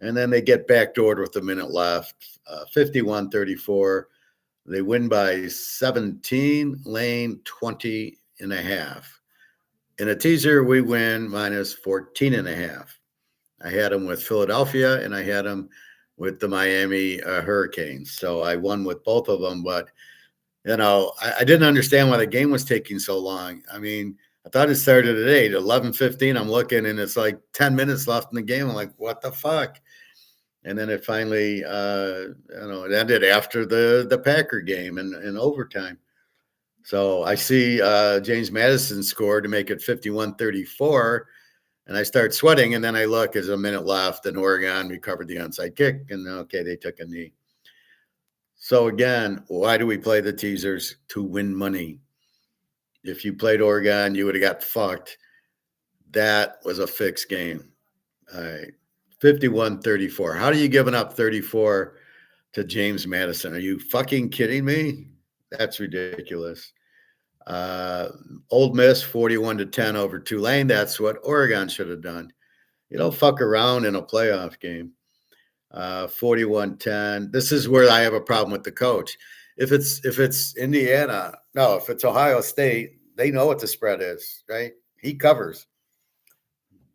And then they get backdoored with a minute left, 51-34. They win by 17, Lane 20.5. In a teaser, we win minus 14.5. I had them with Philadelphia, and I had them with the Miami Hurricanes. So I won with both of them, but I didn't understand why the game was taking so long. I mean, I thought it started at 8, 11:15. I'm looking, and it's like 10 minutes left in the game. I'm like, what the fuck? And then it finally, it ended after the Packer game in overtime. So I see James Madison scored to make it 51-34, and I start sweating. And then I look, there's a minute left, and Oregon recovered the onside kick, and okay, they took a knee. So again, why do we play the teasers? To win money. If you played Oregon, you would have got fucked. That was a fixed game. All right. 51-34. How are you giving up 34 to James Madison? Are you fucking kidding me? That's ridiculous. Ole Miss 41-10 over Tulane. That's what Oregon should have done. You don't fuck around in a playoff game. 41-10. This is where I have a problem with the coach. If it's Indiana, no, if it's Ohio State, they know what the spread is, right? He covers.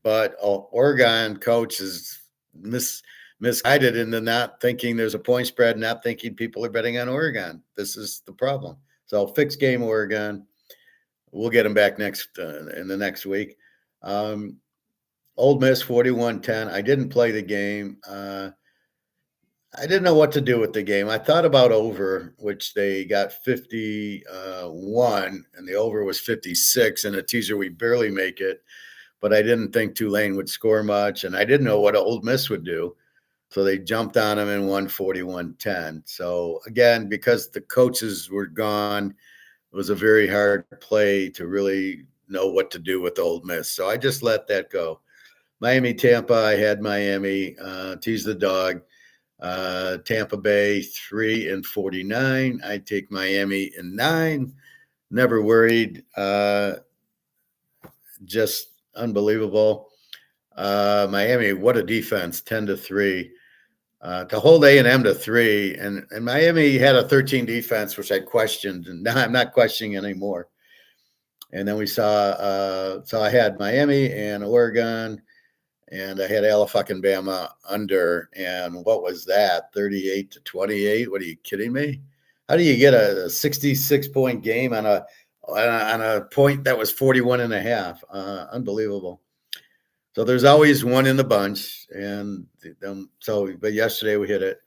But Oregon coach is misguided into not thinking there's a point spread, not thinking people are betting on Oregon. This is the problem. So fixed game Oregon. We'll get them back in the next week. Ole Miss 41-10. I didn't play the game. I didn't know what to do with the game. I thought about over, which they got 51, and the over was 56. In a teaser, we barely make it. But I didn't think Tulane would score much, and I didn't know what Ole Miss would do. So they jumped on them and won 41-10. So again, because the coaches were gone, it was a very hard play to really know what to do with Ole Miss. So I just let that go. Miami, Tampa, I had Miami, tease the dog. Tampa Bay 3-49. I take Miami in 9. Never worried. Just unbelievable. Miami, what a defense, 10-3. To hold A&M to 3, and Miami had a 13 defense, which I questioned, and now I'm not questioning anymore. And then we saw, so I had Miami and Oregon, and I had Alabama under, and what was that? 38-28. What are you kidding me? How do you get a 66-point game on a point that was 41.5? Unbelievable. So there's always one in the bunch, and but yesterday we hit it.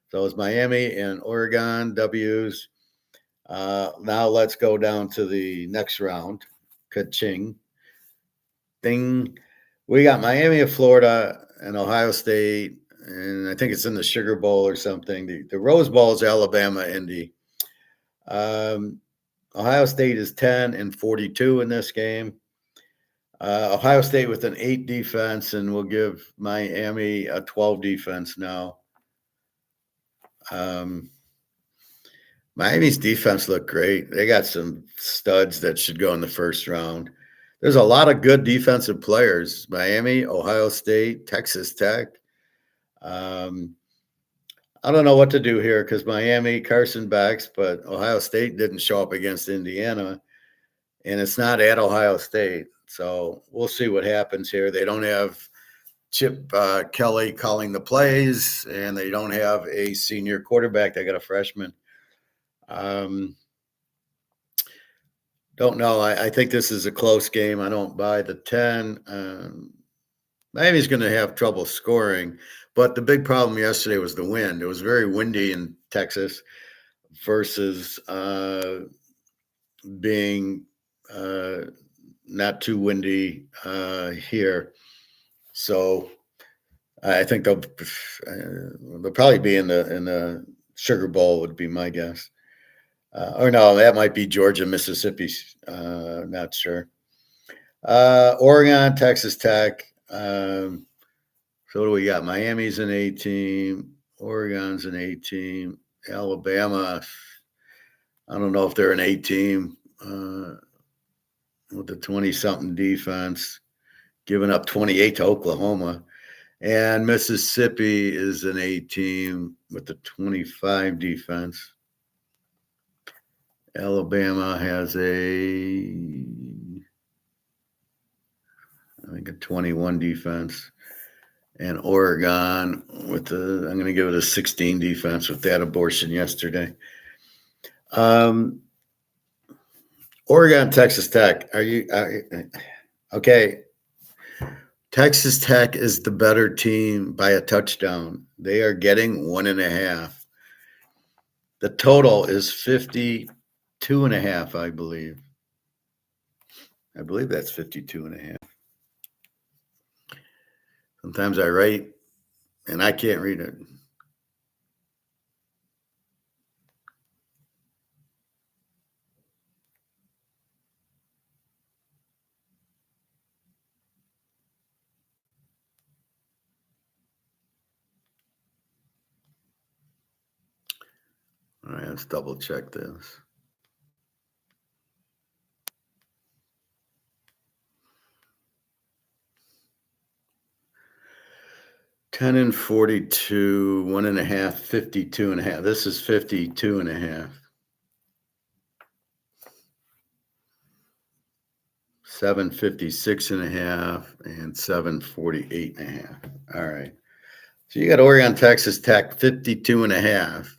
So it was Miami and Oregon W's. Now let's go down to the next round. Ka-ching. Ding. We got Miami of Florida and Ohio State, and I think it's in the Sugar Bowl or something. The Rose Bowl is Alabama, Indy. Ohio State is 10-42 in this game. Ohio State with an 8 defense, and we'll give Miami a 12 defense now. Um, Miami's defense looked great. They got some studs that should go in the first round. There's a lot of good defensive players. Miami, Ohio State, Texas Tech. Um, I don't know what to do here because Miami, Carson backs, but Ohio State didn't show up against Indiana, and it's not at Ohio State. So we'll see what happens here. They don't have Chip Kelly calling the plays, and they don't have a senior quarterback. They got a freshman. Um, don't know. I think this is a close game. I don't buy the 10. Miami's going to have trouble scoring, but the big problem yesterday was the wind. It was very windy in Texas versus being not too windy here. So I think they'll probably be in the Sugar Bowl would be my guess. Or no, that might be Georgia, Mississippi. Not sure. Oregon, Texas Tech. So what do we got? Miami's an A team. Oregon's an A team. Alabama. I don't know if they're an A team with the 20-something defense, giving up 28 to Oklahoma. And Mississippi is an A team with the 25 defense. Alabama has I think a 21 defense. And Oregon with I'm going to give it a 16 defense with that abortion yesterday. Oregon, Texas Tech. Okay? Texas Tech is the better team by a touchdown. They are getting 1.5. The total is 52.5, I believe. I believe that's 52.5. Sometimes I write and I can't read it. All right, let's double check this. Ten and 42, 1.5, 52.5. This is 52.5. 756.5 and 748.5. All right. So you got Oregon, Texas Tech, 52.5.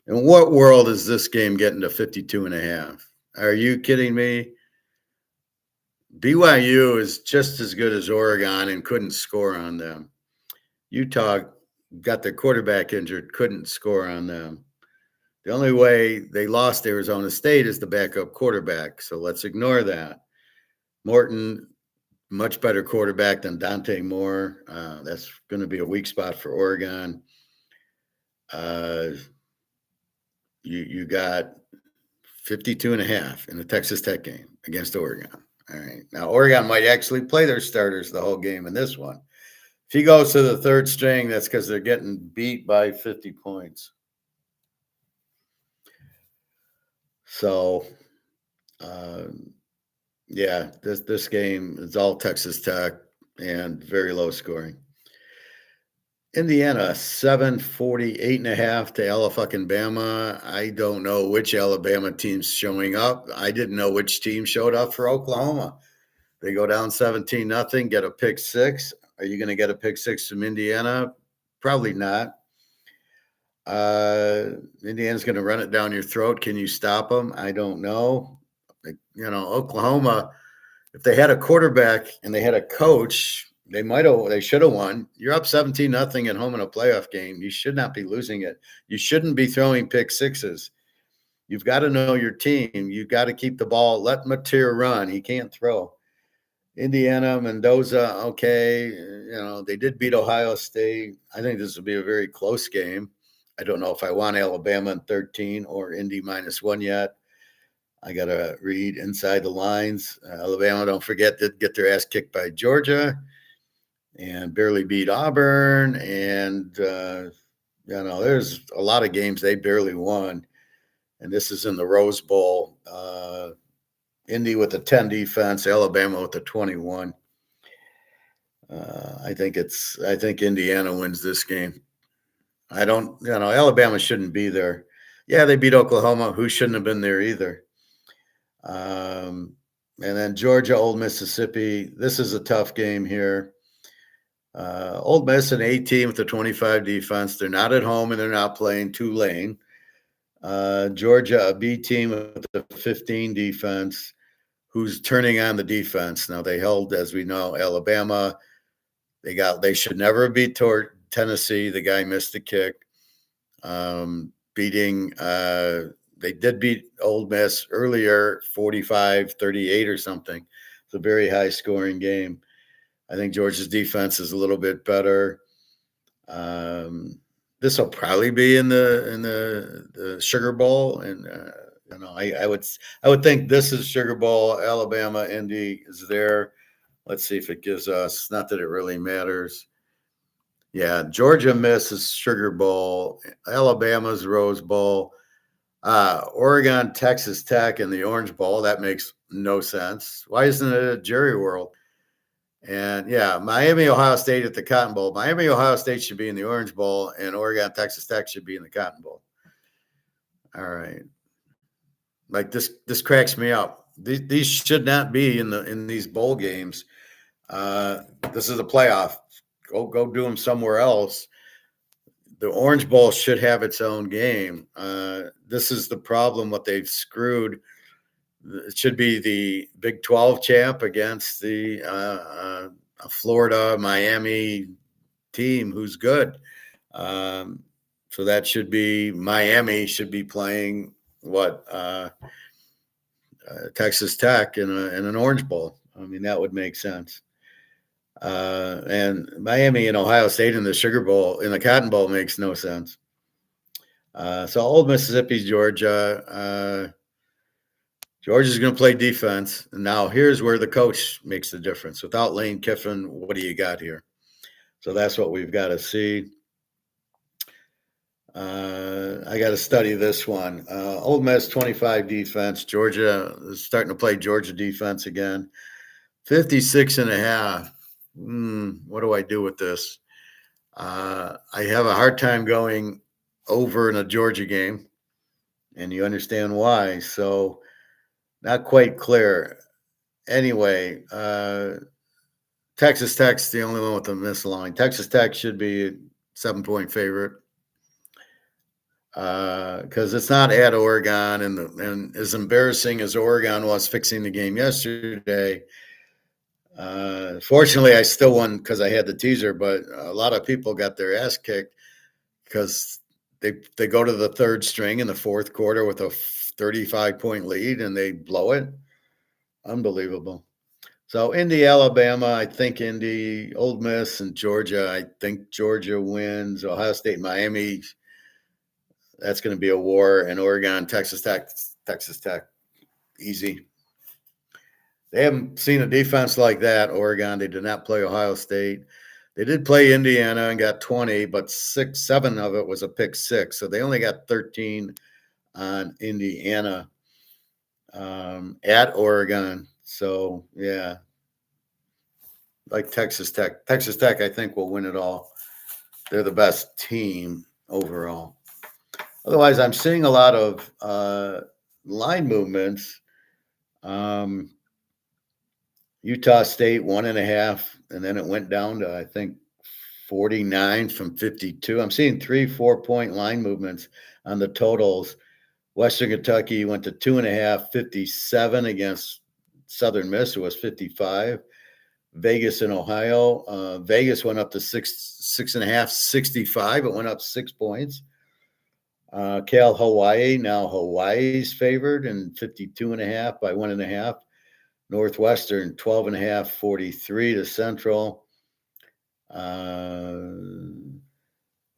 In what world is this game getting to 52.5? Are you kidding me? BYU is just as good as Oregon and couldn't score on them. Utah got their quarterback injured, couldn't score on them. The only way they lost Arizona State is the backup quarterback. So let's ignore that. Morton, much better quarterback than Dante Moore. That's going to be a weak spot for Oregon. You got 52.5 in the Texas Tech game against Oregon. All right. Now, Oregon might actually play their starters the whole game in this one. If he goes to the third string, that's because they're getting beat by 50 points. So, yeah, this game is all Texas Tech and very low scoring. Indiana, 748.5 to Alabama. I don't know which Alabama team's showing up. I didn't know which team showed up for Oklahoma. They go down 17-0, get a pick six. Are you going to get a pick six from Indiana? Probably not. Indiana's going to run it down your throat. Can you stop them? I don't know. Oklahoma, if they had a quarterback and they had a coach, they should have won. You're up 17-0 at home in a playoff game. You should not be losing it. You shouldn't be throwing pick sixes. You've got to know your team. You've got to keep the ball. Let Mateer run. He can't throw. Indiana, Mendoza, okay. They did beat Ohio State. I think this will be a very close game. I don't know if I want Alabama in 13 or Indy -1 yet. I got to read inside the lines. Alabama, don't forget, did get their ass kicked by Georgia and barely beat Auburn. And there's a lot of games they barely won, and this is in the Rose Bowl. Indy with a 10 defense, Alabama with a 21. I think Indiana wins this game. I don't, Alabama shouldn't be there. Yeah, they beat Oklahoma, who shouldn't have been there either. And then Georgia, Old Mississippi. This is a tough game here. Old Miss, an 18 with a 25 defense. They're not at home and they're not playing Tulane. Georgia, a B team with a 15 defense, who's turning on the defense. Now they held, as we know, Alabama. They should never have beat Tennessee. The guy missed the kick. They did beat Old Miss earlier, 45-38 or something. It's a very high scoring game. I think Georgia's defense is a little bit better. This will probably be in the Sugar Bowl, and I would think this is Sugar Bowl. Alabama, Indy is there. Let's see if it gives us. Not that it really matters. Yeah, Georgia misses Sugar Bowl. Alabama's Rose Bowl. Oregon, Texas Tech, and the Orange Bowl. That makes no sense. Why isn't it a Jerry World? And yeah, Miami, Ohio State at the Cotton Bowl. Miami, Ohio State should be in the Orange Bowl, and Oregon, Texas Tech should be in the Cotton Bowl. All right. Like this cracks me up. These should not be in these bowl games. This is a playoff. Go do them somewhere else. The Orange Bowl should have its own game. This is the problem. What they've screwed. It should be the Big 12 champ against the Florida, Miami team who's good. So that should be Miami should be playing Texas Tech in an Orange Bowl. I mean, that would make sense. And Miami and Ohio State in the Sugar Bowl, in the Cotton Bowl makes no sense. So Old Mississippi, Georgia. Georgia's going to play defense. And now here's where the coach makes the difference. Without Lane Kiffin, what do you got here? So that's what we've got to see. I got to study this one. Old Miss 25 defense. Georgia is starting to play Georgia defense again. 56.5. What do I do with this? I have a hard time going over in a Georgia game, and you understand why. So not quite clear. Anyway, Texas Tech's the only one with a misaligned. Texas Tech should be a 7-point favorite because it's not at Oregon, and as embarrassing as Oregon was fixing the game yesterday. Fortunately, I still won because I had the teaser, but a lot of people got their ass kicked because they go to the third string in the fourth quarter with a 35-point lead and they blow it. Unbelievable. So Indy, Alabama, I think Indy, Ole Miss, and Georgia. I think Georgia wins. Ohio State, Miami. That's going to be a war. And Oregon, Texas Tech, easy. They haven't seen a defense like that, Oregon. They did not play Ohio State. They did play Indiana and got 20, but 7 of it was a pick six. So they only got 13 on Indiana at Oregon. So, yeah, like Texas Tech. Texas Tech, I think, will win it all. They're the best team overall. Otherwise, I'm seeing a lot of line movements. Utah State 1.5, and then it went down to, I think, 49 from 52. I'm seeing 3-4 point line movements on the totals. Western Kentucky went to 2.5, 57 against Southern Miss, who was 55. Vegas in Ohio. Vegas went up to 6.5, 65. It went up 6 points. Cal Hawaii, now Hawaii's favored, and 52.5 by 1.5. Northwestern 12.5, 43 to Central.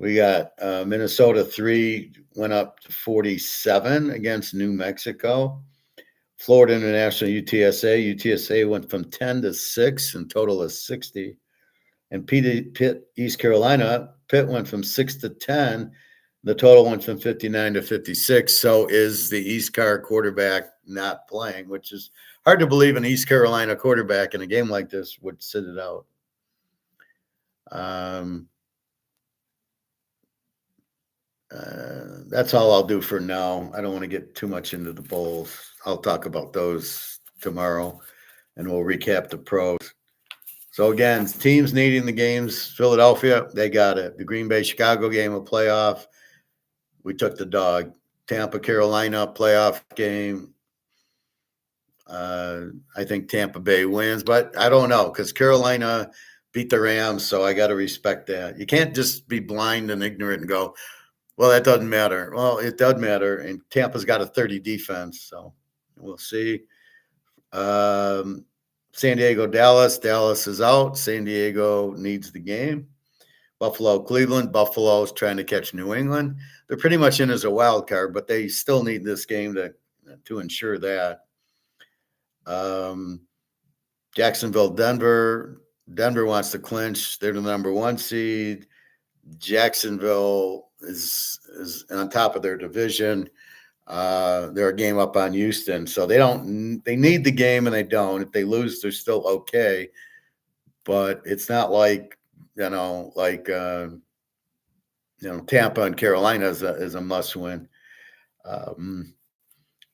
We got Minnesota 3 went up to 47 against New Mexico. Florida International UTSA. UTSA went from 10 to 6 and total is 60. And Pitt, East Carolina, Pitt went from 6-10. The total went from 59 to 56. So is the East Car quarterback not playing, which is hard to believe an East Carolina quarterback in a game like this would sit it out. That's all I'll do for now. I don't want to get too much into the bowls. I'll talk about those tomorrow, and we'll recap the pros. So again, teams needing the games. Philadelphia, they got it. The Green Bay Chicago game, a playoff. We took the dog. Tampa Carolina playoff game. I think Tampa Bay wins, but I don't know because Carolina beat the Rams, so I got to respect that. You can't just be blind and ignorant and go, well, that doesn't matter. Well, it does matter, and Tampa's got a 30 defense, so we'll see. San Diego, Dallas. Dallas is out. San Diego needs the game. Buffalo, Cleveland. Buffalo's trying to catch New England. They're pretty much in as a wild card, but they still need this game to ensure that. Jacksonville, Denver. Denver wants to clinch. They're the number 1 seed. Jacksonville is on top of their division. They're a game up on Houston, so they need the game and they don't. If they lose, they're still okay. But it's not like Tampa and Carolina is a must win.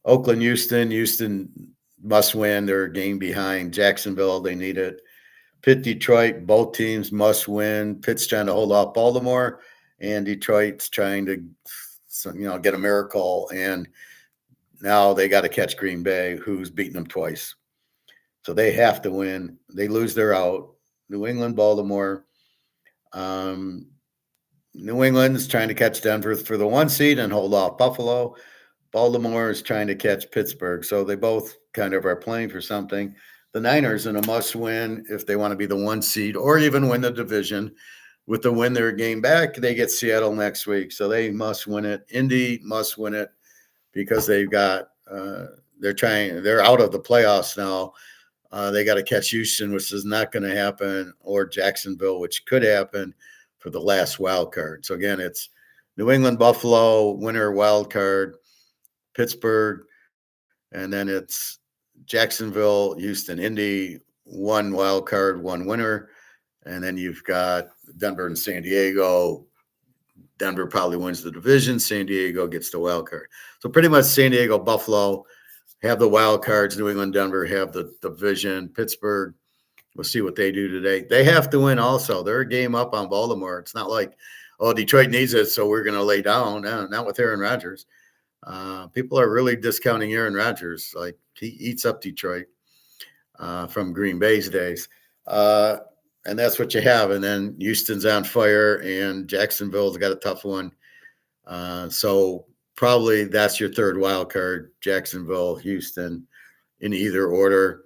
Oakland, Houston must win. They're a game behind Jacksonville. They need it. Pitt, Detroit, both teams must win. Pitt's trying to hold off Baltimore, and Detroit's trying to, get a miracle. And now they got to catch Green Bay, who's beaten them twice. So they have to win. They lose, they're out. New England, Baltimore. New England is trying to catch Denver for the 1 seed and hold off Buffalo. Baltimore is trying to catch Pittsburgh. So they both kind of are playing for something. The Niners in a must win if they want to be the 1 seed or even win the division. With the win their game back, they get Seattle next week. So they must win it. Indy must win it because they've got they're out of the playoffs now. They got to catch Houston, which is not going to happen, or Jacksonville, which could happen for the last wild card. So again, it's New England, Buffalo, winner wild card, Pittsburgh, and then it's Jacksonville, Houston, Indy, 1 wild card, 1 winner. And then you've got Denver and San Diego. Denver probably wins the division. San Diego gets the wild card. So pretty much San Diego, Buffalo have the wild cards. New England, Denver have the division. Pittsburgh, we'll see what they do today. They have to win also. They're a game up on Baltimore. It's not like, oh, Detroit needs it, so we're going to lay down. No, not with Aaron Rodgers. People are really discounting Aaron Rodgers. Like, he eats up Detroit from Green Bay's days. And that's what you have. And then Houston's on fire, and Jacksonville's got a tough one. So probably that's your third wild card, Jacksonville, Houston, in either order.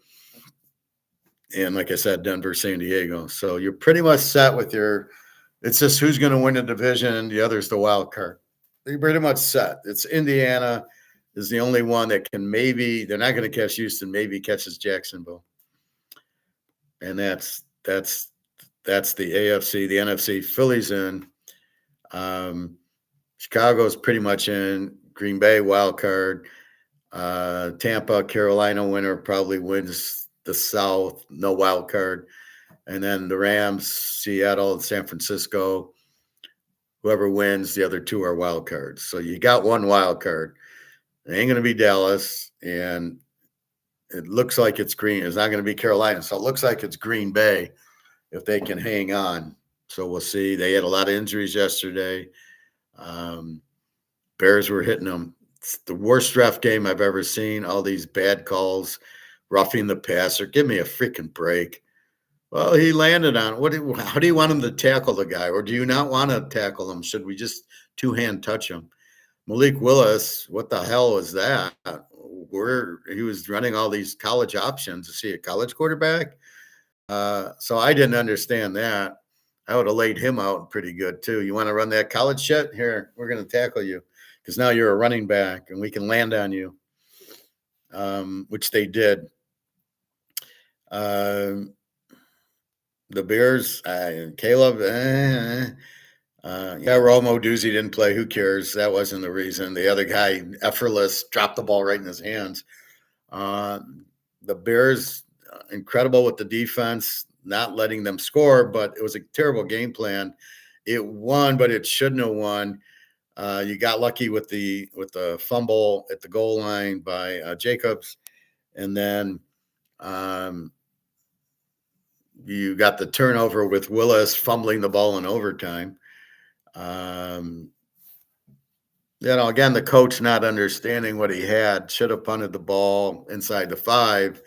And like I said, Denver, San Diego. So you're pretty much set with it's just who's going to win the division, and the other's the wild card. You're pretty much set. It's Indiana is the only one that can they're not going to catch Houston, maybe catches Jacksonville. And that's the AFC. The NFC, Philly's in. Chicago's pretty much in. Green Bay, wild card. Tampa, Carolina winner probably wins the South, no wild card. And then the Rams, Seattle, and San Francisco. Whoever wins, the other 2 are wild cards. So you got 1 wild card. It ain't going to be Dallas, and it looks like it's Green. It's not going to be Carolina. So it looks like it's Green Bay if they can hang on. So we'll see. They had a lot of injuries yesterday. Bears were hitting them. It's the worst ref game I've ever seen. All these bad calls, roughing the passer. Give me a freaking break. Well, he landed on it. How do you want him to tackle the guy? Or do you not want to tackle him? Should we just 2-hand touch him? Malik Willis, what the hell was that? He was running all these college options. Is he a college quarterback? So I didn't understand that. I would have laid him out pretty good too. You want to run that college shit? Here, we're going to tackle you because now you're a running back and we can land on you, which they did. The Bears, Caleb, yeah, Romo Doozy didn't play. Who cares? That wasn't the reason. The other guy, effortless, dropped the ball right in his hands. Uh, the Bears, incredible with the defense, not letting them score, but it was a terrible game plan. It won, but it shouldn't have won. You got lucky with the fumble at the goal line by Jacobs, and then um, you got the turnover with Willis fumbling the ball in overtime. Um, again, the coach not understanding what he had, should have punted the ball inside the 5,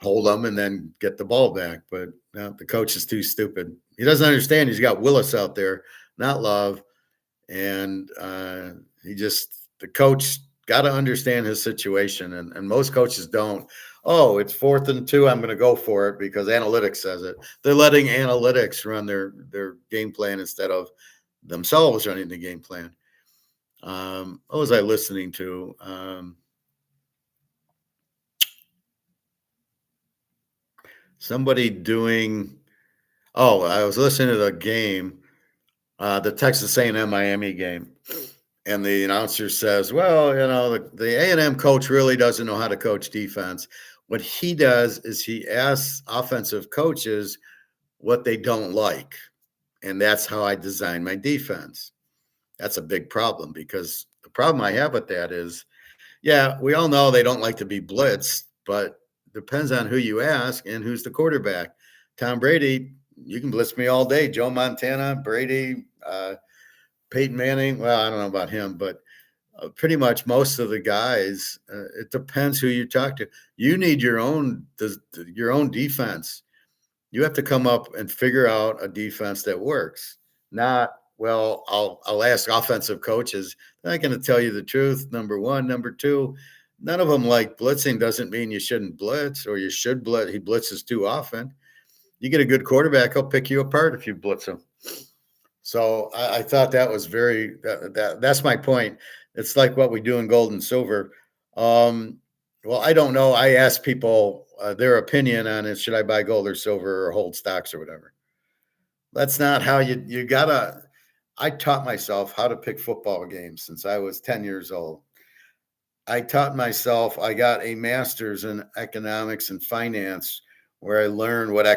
hold them, and then get the ball back. But the coach is too stupid. He doesn't understand. He's got Willis out there, not Love, and the coach got to understand his situation, and most coaches don't. Oh, it's 4th and 2. I'm going to go for it because analytics says it. They're letting analytics run their game plan instead of themselves running the game plan. What was I listening to? Somebody doing. Oh, I was listening to the game, the Texas A&M Miami game, and the announcer says, "Well, the A&M coach really doesn't know how to coach defense. What he does is he asks offensive coaches what they don't like, and that's how I design my defense." That's a big problem because the problem I have with that is, yeah, we all know they don't like to be blitzed, but depends on who you ask and who's the quarterback. Tom Brady, you can blitz me all day. Joe Montana, Brady, Peyton Manning. Well, I don't know about him, but pretty much most of the guys. It depends who you talk to. You need your own defense. You have to come up and figure out a defense that works. Not, well, I'll ask offensive coaches. They're not going to tell you the truth. Number one, number two, none of them like blitzing. Doesn't mean you shouldn't blitz or you should blitz. He blitzes too often. You get a good quarterback, he'll pick you apart if you blitz him. So I thought that was that's my point. It's like what we do in gold and silver. Well, I don't know. I ask people their opinion on it. Should I buy gold or silver or hold stocks or whatever? That's not how you gotta. I taught myself how to pick football games since I was 10 years old. I taught myself, I got a master's in economics and finance where I learned what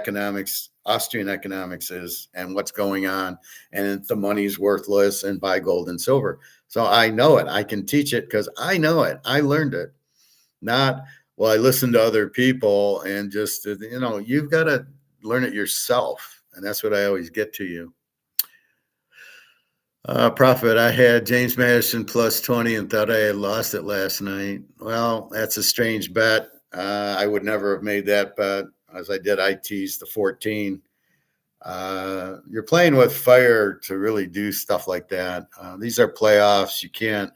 Austrian economics is and what's going on, and the money's worthless and buy gold and silver. So I know it. I can teach it because I know it. I learned it. Not, well, I listened to other people and just, you've got to learn it yourself. And that's what I always get to you. Profit. I had James Madison plus 20 and thought I had lost it last night. Well, that's a strange bet. I would never have made that bet as I did. I teased the 14. You're playing with fire to really do stuff like that. These are playoffs. You can't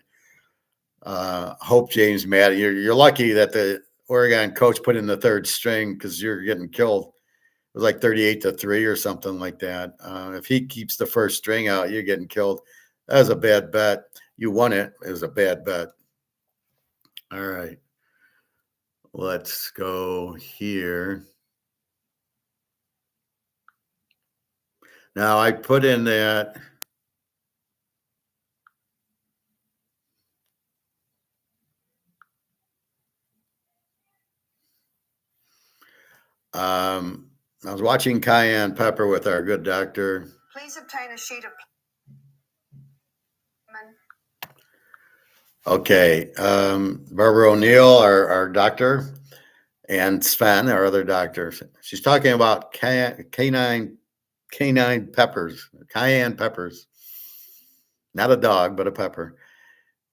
hope James Madison. You're lucky that the Oregon coach put in the 3rd string because you're getting killed. It was like 38-3 or something like that. If he keeps the 1st string out, you're getting killed. That was a bad bet. You won it. It was a bad bet. All right. Let's go here. Now I put in that. I was watching Cayenne Pepper with our good doctor. Please obtain a sheet of. Okay. Barbara O'Neill, our doctor, and Sven, our other doctors. She's talking about cayenne peppers, cayenne peppers. Not a dog, but a pepper.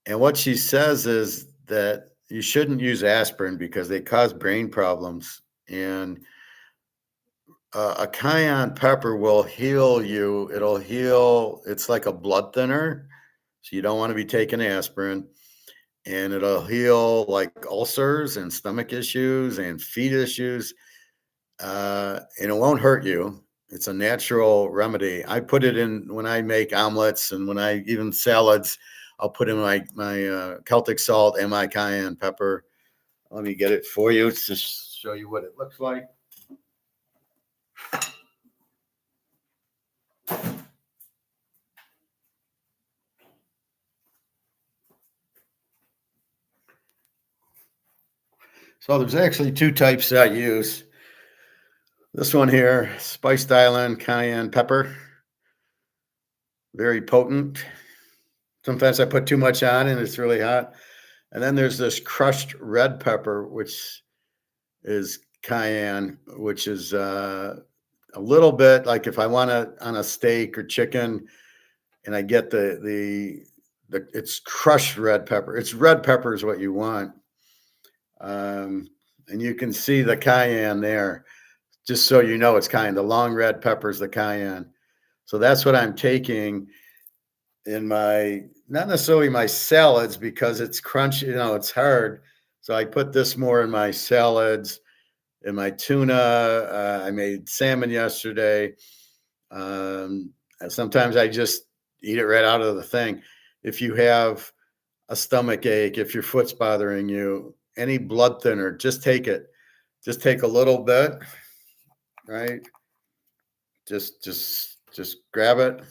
And what she says is that you shouldn't use aspirin because they cause brain problems. And a cayenne pepper will heal you. It'll heal. It's like a blood thinner. So you don't want to be taking aspirin. And it'll heal like ulcers and stomach issues and feet issues. And it won't hurt you. It's a natural remedy. I put it in when I make omelets and when I even salads. I'll put in my Celtic salt and my cayenne pepper. Let me get it for you to show you what it looks like. So there's actually two types I use. This one here, spiced island cayenne pepper, very potent. Sometimes I put too much on and it's really hot. And then there's this crushed red pepper, which is cayenne, which is a little bit like if I want to on a steak or chicken, and I get the it's crushed red pepper. It's red pepper is what you want, and you can see the cayenne there. Just so you know, it's cayenne. The long red pepper is the cayenne. So that's what I'm taking in my not necessarily my salads because it's crunchy. It's hard. So I put this more in my salads, in my tuna. I made salmon yesterday. And sometimes I just eat it right out of the thing. If you have a stomach ache, if your foot's bothering you, any blood thinner, just take it. Just take a little bit, right? Just grab it.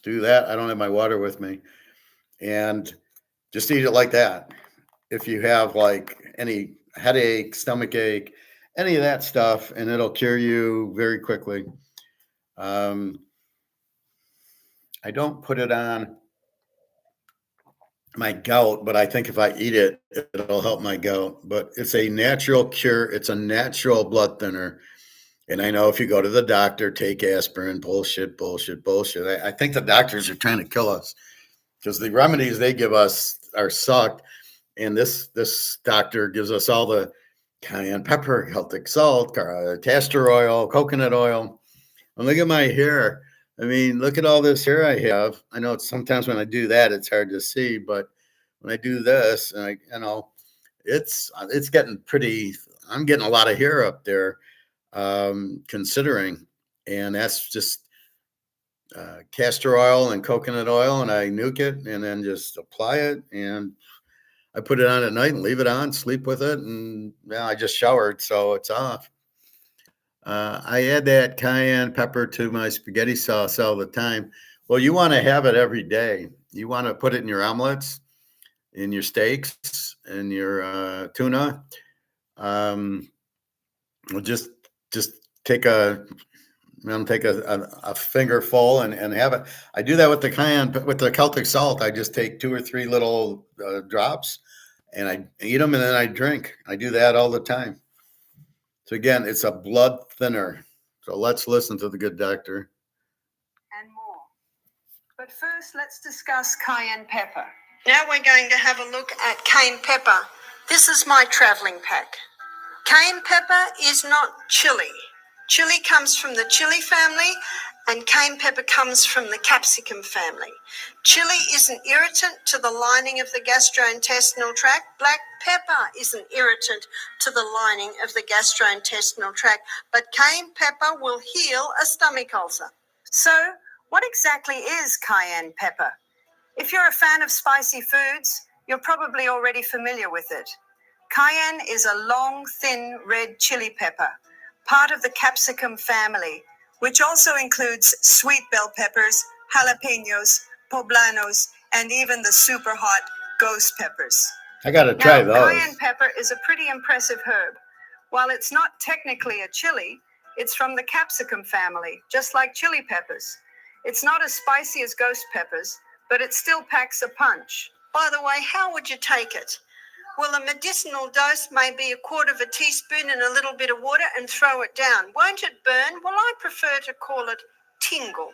Do that. I don't have my water with me. And just eat it like that. If you have like any headache, stomach ache, any of that stuff, and it'll cure you very quickly. I don't put it on my gout, but I think if I eat it, it'll help my gout. But it's a natural cure. It's a natural blood thinner. And I know if you go to the doctor, take aspirin, bullshit, bullshit, bullshit. I think the doctors are trying to kill us because the remedies they give us are sucked. And this doctor gives us all the cayenne pepper, Celtic salt, castor oil, coconut oil. And look at my hair. I mean, look at all this hair I have. I know sometimes when I do that, it's hard to see, but when I do this, and it's getting pretty. I'm getting a lot of hair up there, considering, and that's just castor oil and coconut oil, and I nuke it, and then just apply it, and I put it on at night and leave it on, sleep with it, and I just showered, so it's off. I add that cayenne pepper to my spaghetti sauce all the time. Well, you want to have it every day. You want to put it in your omelets, in your steaks, in your tuna. Um, just take a finger full and have it. I do that with the cayenne, with the Celtic salt. I just take 2 or 3 little drops and I eat them and then I drink. I do that all the time. So again, it's a blood thinner. So let's listen to the good doctor. And more. But first, let's discuss cayenne pepper. Now we're going to have a look at cayenne pepper. This is my traveling pack. Cayenne pepper is not chili. Chili comes from the chili family, and cayenne pepper comes from the capsicum family. Chili is an irritant to the lining of the gastrointestinal tract. Black pepper is an irritant to the lining of the gastrointestinal tract, but cayenne pepper will heal a stomach ulcer. So, what exactly is cayenne pepper? If you're a fan of spicy foods, you're probably already familiar with it. Cayenne is a long, thin red chili pepper, part of the capsicum family, which also includes sweet bell peppers, jalapenos, poblanos, and even the super hot ghost peppers. I got to try those. Cayenne pepper is a pretty impressive herb. While it's not technically a chili, it's from the capsicum family, just like chili peppers. It's not as spicy as ghost peppers, but it still packs a punch. By the way, how would you take it? Well, a medicinal dose may be 1/4 teaspoon in a little bit of water and throw it down. Won't it burn? Well, I prefer to call it tingle.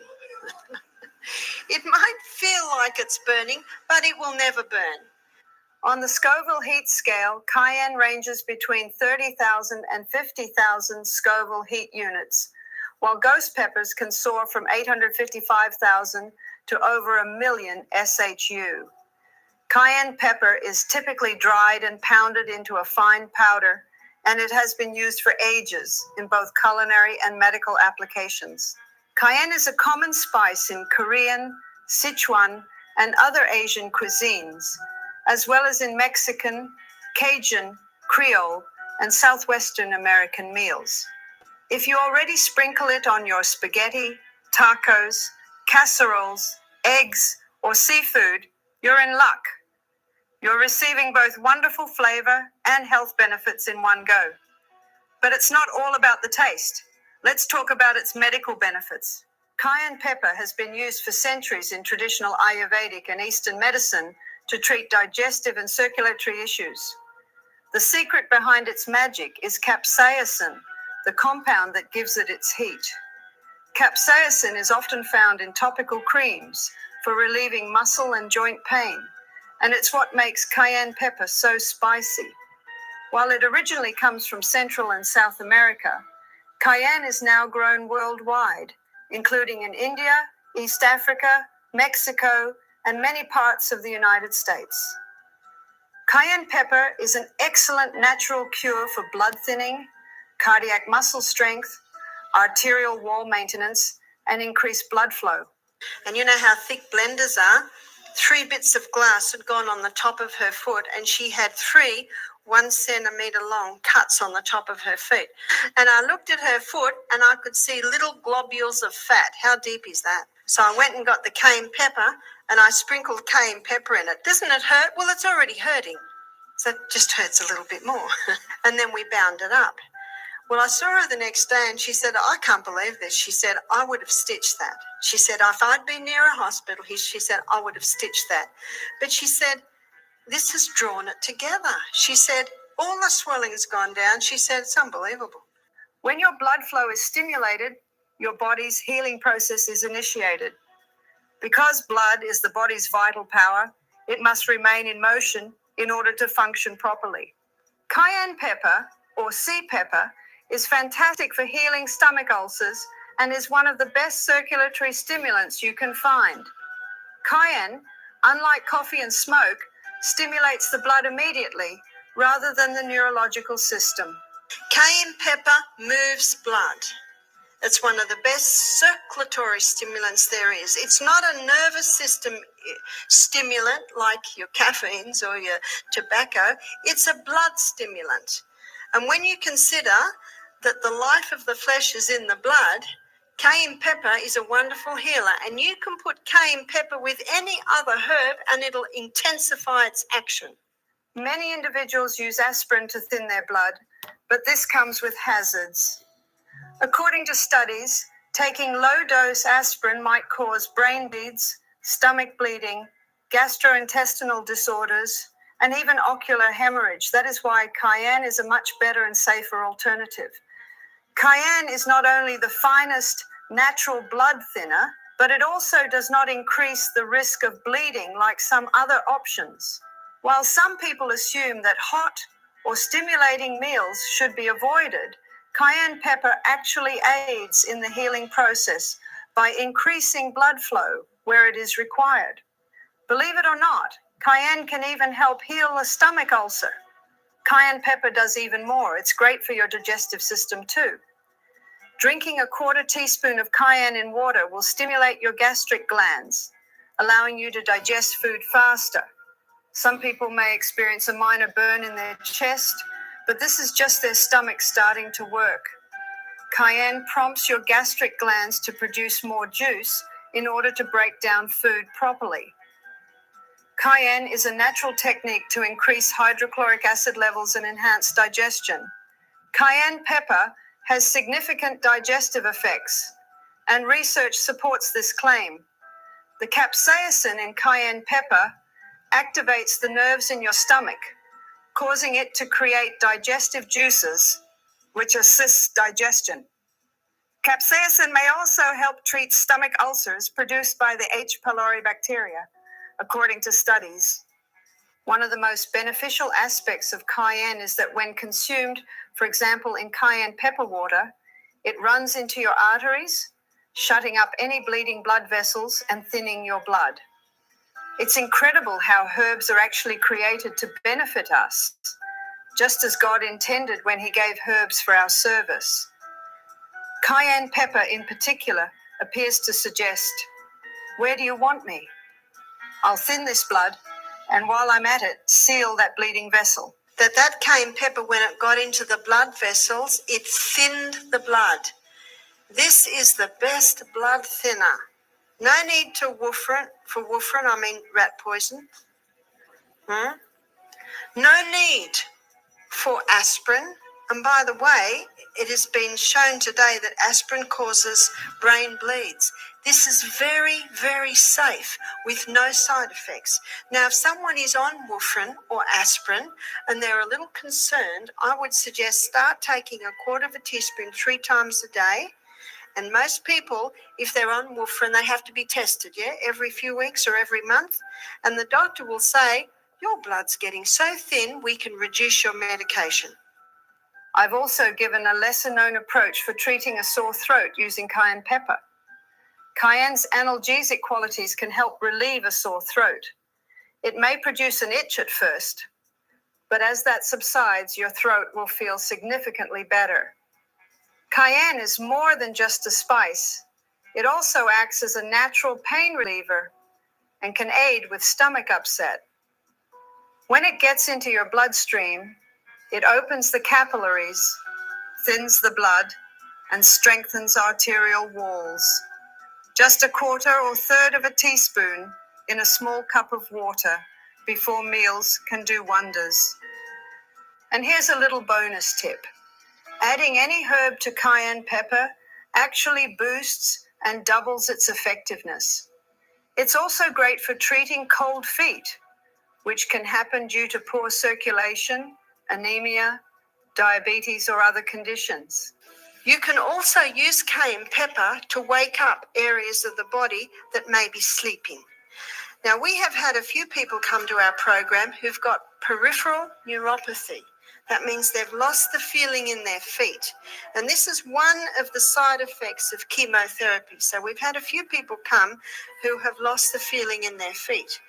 It might feel like it's burning, but it will never burn. On the Scoville heat scale, cayenne ranges between 30,000 and 50,000 Scoville heat units, while ghost peppers can soar from 855,000 to over 1 million SHU. Cayenne pepper is typically dried and pounded into a fine powder, and it has been used for ages in both culinary and medical applications. Cayenne is a common spice in Korean, Sichuan, and other Asian cuisines, as well as in Mexican, Cajun, Creole, and Southwestern American meals. If you already sprinkle it on your spaghetti, tacos, casseroles, eggs, or seafood, you're in luck. You're receiving both wonderful flavor and health benefits in one go. But it's not all about the taste. Let's talk about its medical benefits. Cayenne pepper has been used for centuries in traditional Ayurvedic and Eastern medicine to treat digestive and circulatory issues. The secret behind its magic is capsaicin, the compound that gives it its heat. Capsaicin is often found in topical creams for relieving muscle and joint pain, and it's what makes cayenne pepper so spicy. While it originally comes from Central and South America, cayenne is now grown worldwide, including in India, East Africa, Mexico, and many parts of the United States. Cayenne pepper is an excellent natural cure for blood thinning, cardiac muscle strength, arterial wall maintenance, and increased blood flow. And you know how thick blenders are? 3 bits of glass had gone on the top of her foot, and she had 3 1 centimetre long cuts on the top of her feet. And I looked at her foot and I could see little globules of fat. How deep is that? So I went and got the cayenne pepper and I sprinkled cayenne pepper in it. Doesn't it hurt? Well, it's already hurting. So it just hurts a little bit more. And then we bound it up. Well, I saw her the next day and she said, I can't believe this. She said, I would have stitched that. She said, if I'd been near a hospital, she said, I would have stitched that. But she said, this has drawn it together. She said, all the swelling has gone down. She said, it's unbelievable. When your blood flow is stimulated, your body's healing process is initiated. Because blood is the body's vital power, it must remain in motion in order to function properly. Cayenne pepper, or sea pepper, is fantastic for healing stomach ulcers and is one of the best circulatory stimulants you can find. Cayenne, unlike coffee and smoke, stimulates the blood immediately rather than the neurological system. Cayenne pepper moves blood. It's one of the best circulatory stimulants there is. It's not a nervous system stimulant like your caffeines or your tobacco. It's a blood stimulant. And when you consider that the life of the flesh is in the blood, cayenne pepper is a wonderful healer. And you can put cayenne pepper with any other herb and it'll intensify its action. Many individuals use aspirin to thin their blood, but this comes with hazards. According to studies, taking low-dose aspirin might cause brain bleeds, stomach bleeding, gastrointestinal disorders, and even ocular hemorrhage. That is why cayenne is a much better and safer alternative. Cayenne is not only the finest natural blood thinner, but it also does not increase the risk of bleeding like some other options. While some people assume that hot or stimulating meals should be avoided, cayenne pepper actually aids in the healing process by increasing blood flow where it is required. Believe it or not, cayenne can even help heal a stomach ulcer. Cayenne pepper does even more. It's great for your digestive system too. Drinking a 1/4 teaspoon of cayenne in water will stimulate your gastric glands, allowing you to digest food faster. Some people may experience a minor burn in their chest, but this is just their stomach starting to work. Cayenne prompts your gastric glands to produce more juice in order to break down food properly. Cayenne is a natural technique to increase hydrochloric acid levels and enhance digestion. Cayenne pepper has significant digestive effects, and research supports this claim. The capsaicin in cayenne pepper activates the nerves in your stomach, causing it to create digestive juices, which assists digestion. Capsaicin may also help treat stomach ulcers produced by the H. pylori bacteria, according to studies. One of the most beneficial aspects of cayenne is that when consumed, for example, in cayenne pepper water, it runs into your arteries, shutting up any bleeding blood vessels and thinning your blood. It's incredible how herbs are actually created to benefit us, just as God intended when he gave herbs for our service. Cayenne pepper in particular appears to suggest, where do you want me? I'll thin this blood, and while I'm at it, seal that bleeding vessel. That cayenne pepper, when it got into the blood vessels, it thinned the blood. This is the best blood thinner. No need to warfarin, I mean rat poison. No need for aspirin. And by the way, it has been shown today that aspirin causes brain bleeds. This is very, very safe with no side effects. Now, if someone is on warfarin or aspirin and they're a little concerned, I would suggest start taking a quarter of a teaspoon 3 times a day. And most people, if they're on warfarin, they have to be tested, every few weeks or every month. And the doctor will say, your blood's getting so thin, we can reduce your medication. I've also given a lesser-known approach for treating a sore throat using cayenne pepper. Cayenne's analgesic qualities can help relieve a sore throat. It may produce an itch at first, but as that subsides, your throat will feel significantly better. Cayenne is more than just a spice. It also acts as a natural pain reliever and can aid with stomach upset. When it gets into your bloodstream, it opens the capillaries, thins the blood, and strengthens arterial walls. Just a quarter or third of a teaspoon in a small cup of water before meals can do wonders. And here's a little bonus tip. Adding any herb to cayenne pepper actually boosts and doubles its effectiveness. It's also great for treating cold feet, which can happen due to poor circulation, anemia, diabetes, or other conditions. You can also use cayenne pepper to wake up areas of the body that may be sleeping. Now, we have had a few people come to our program who've got peripheral neuropathy. That means they've lost the feeling in their feet. And this is one of the side effects of chemotherapy. So we've had a few people come who have lost the feeling in their feet.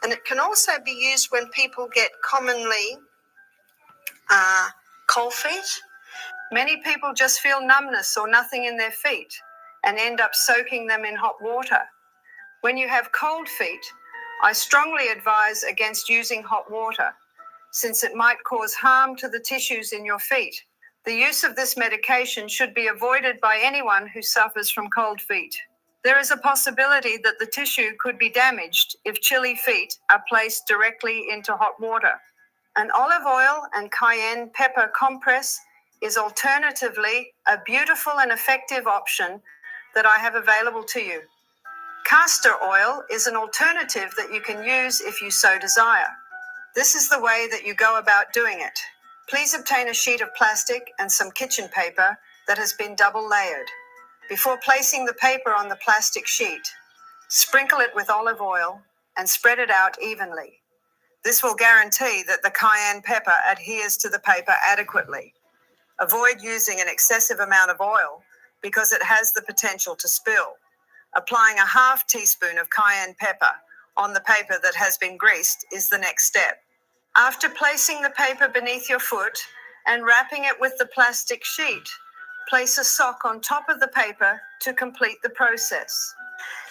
And it can also be used when people get commonly cold feet. Many people just feel numbness or nothing in their feet and end up soaking them in hot water. When you have cold feet, I strongly advise against using hot water, since it might cause harm to the tissues in your feet. The use of this medication should be avoided by anyone who suffers from cold feet. There is a possibility that the tissue could be damaged if chilly feet are placed directly into hot water. An olive oil and cayenne pepper compress is alternatively a beautiful and effective option that I have available to you. Castor oil is an alternative that you can use if you so desire. This is the way that you go about doing it. Please obtain a sheet of plastic and some kitchen paper that has been double layered. Before placing the paper on the plastic sheet, sprinkle it with olive oil and spread it out evenly. This will guarantee that the cayenne pepper adheres to the paper adequately. Avoid using an excessive amount of oil because it has the potential to spill. Applying a half teaspoon of cayenne pepper on the paper that has been greased is the next step. After placing the paper beneath your foot and wrapping it with the plastic sheet, place a sock on top of the paper to complete the process.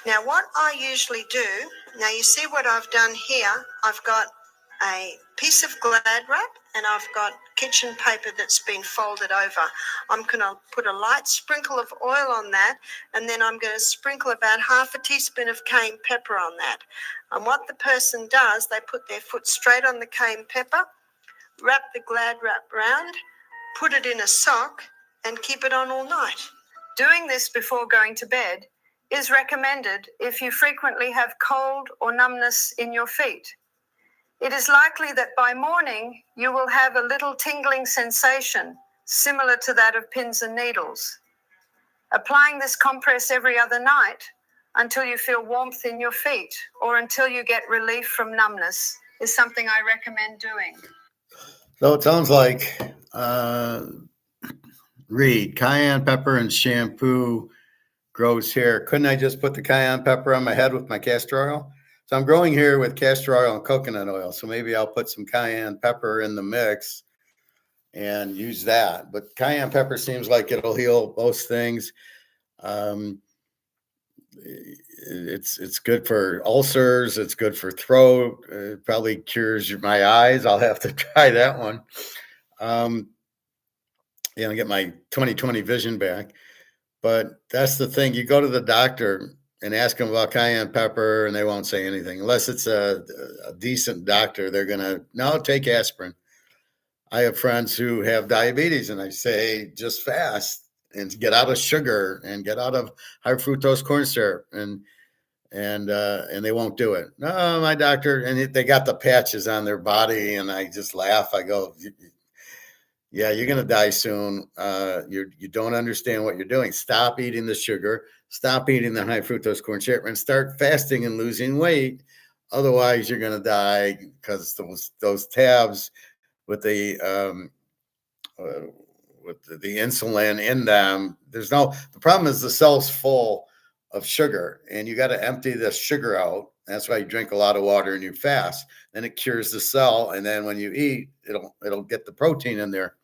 Now, what I usually do, now you see what I've done here. I've got a piece of Glad wrap and I've got kitchen paper that's been folded over. I'm going to put a light sprinkle of oil on that, and then I'm going to sprinkle about half a teaspoon of cayenne pepper on that. And what the person does, they put their foot straight on the cayenne pepper, wrap the Glad wrap round, put it in a sock, and keep it on all night. Doing this before going to bed is recommended if you frequently have cold or numbness in your feet. It is likely that by morning you will have a little tingling sensation similar to that of pins and needles. Applying this compress every other night until you feel warmth in your feet or until you get relief from numbness is something I recommend doing. So it sounds like Reed, cayenne pepper and shampoo grows hair. Couldn't I just put the cayenne pepper on my head with my castor oil? So I'm growing here with castor oil and coconut oil. So maybe I'll put some cayenne pepper in the mix and use that. But cayenne pepper seems like it'll heal most things. It's good for ulcers. It's good for throat. It probably cures my eyes. I'll have to try that one. Get my 20/20 vision back. But that's the thing. You go to the doctor and ask them about cayenne pepper, and they won't say anything unless it's a decent doctor. They're gonna no take aspirin. I have friends who have diabetes, and I say just fast and get out of sugar and get out of high fructose corn syrup, and they won't do it. No, my doctor, and they got the patches on their body, and I just laugh. I go, yeah, you're gonna die soon. You don't understand what you're doing. Stop eating the sugar. Stop eating the high fructose corn syrup, and start fasting and losing weight. Otherwise, you're gonna die because those tabs with the with the insulin in them. The problem is the cell's full of sugar, and you got to empty the sugar out. That's why you drink a lot of water and you fast. Then it cures the cell, and then when you eat, it'll get the protein in there.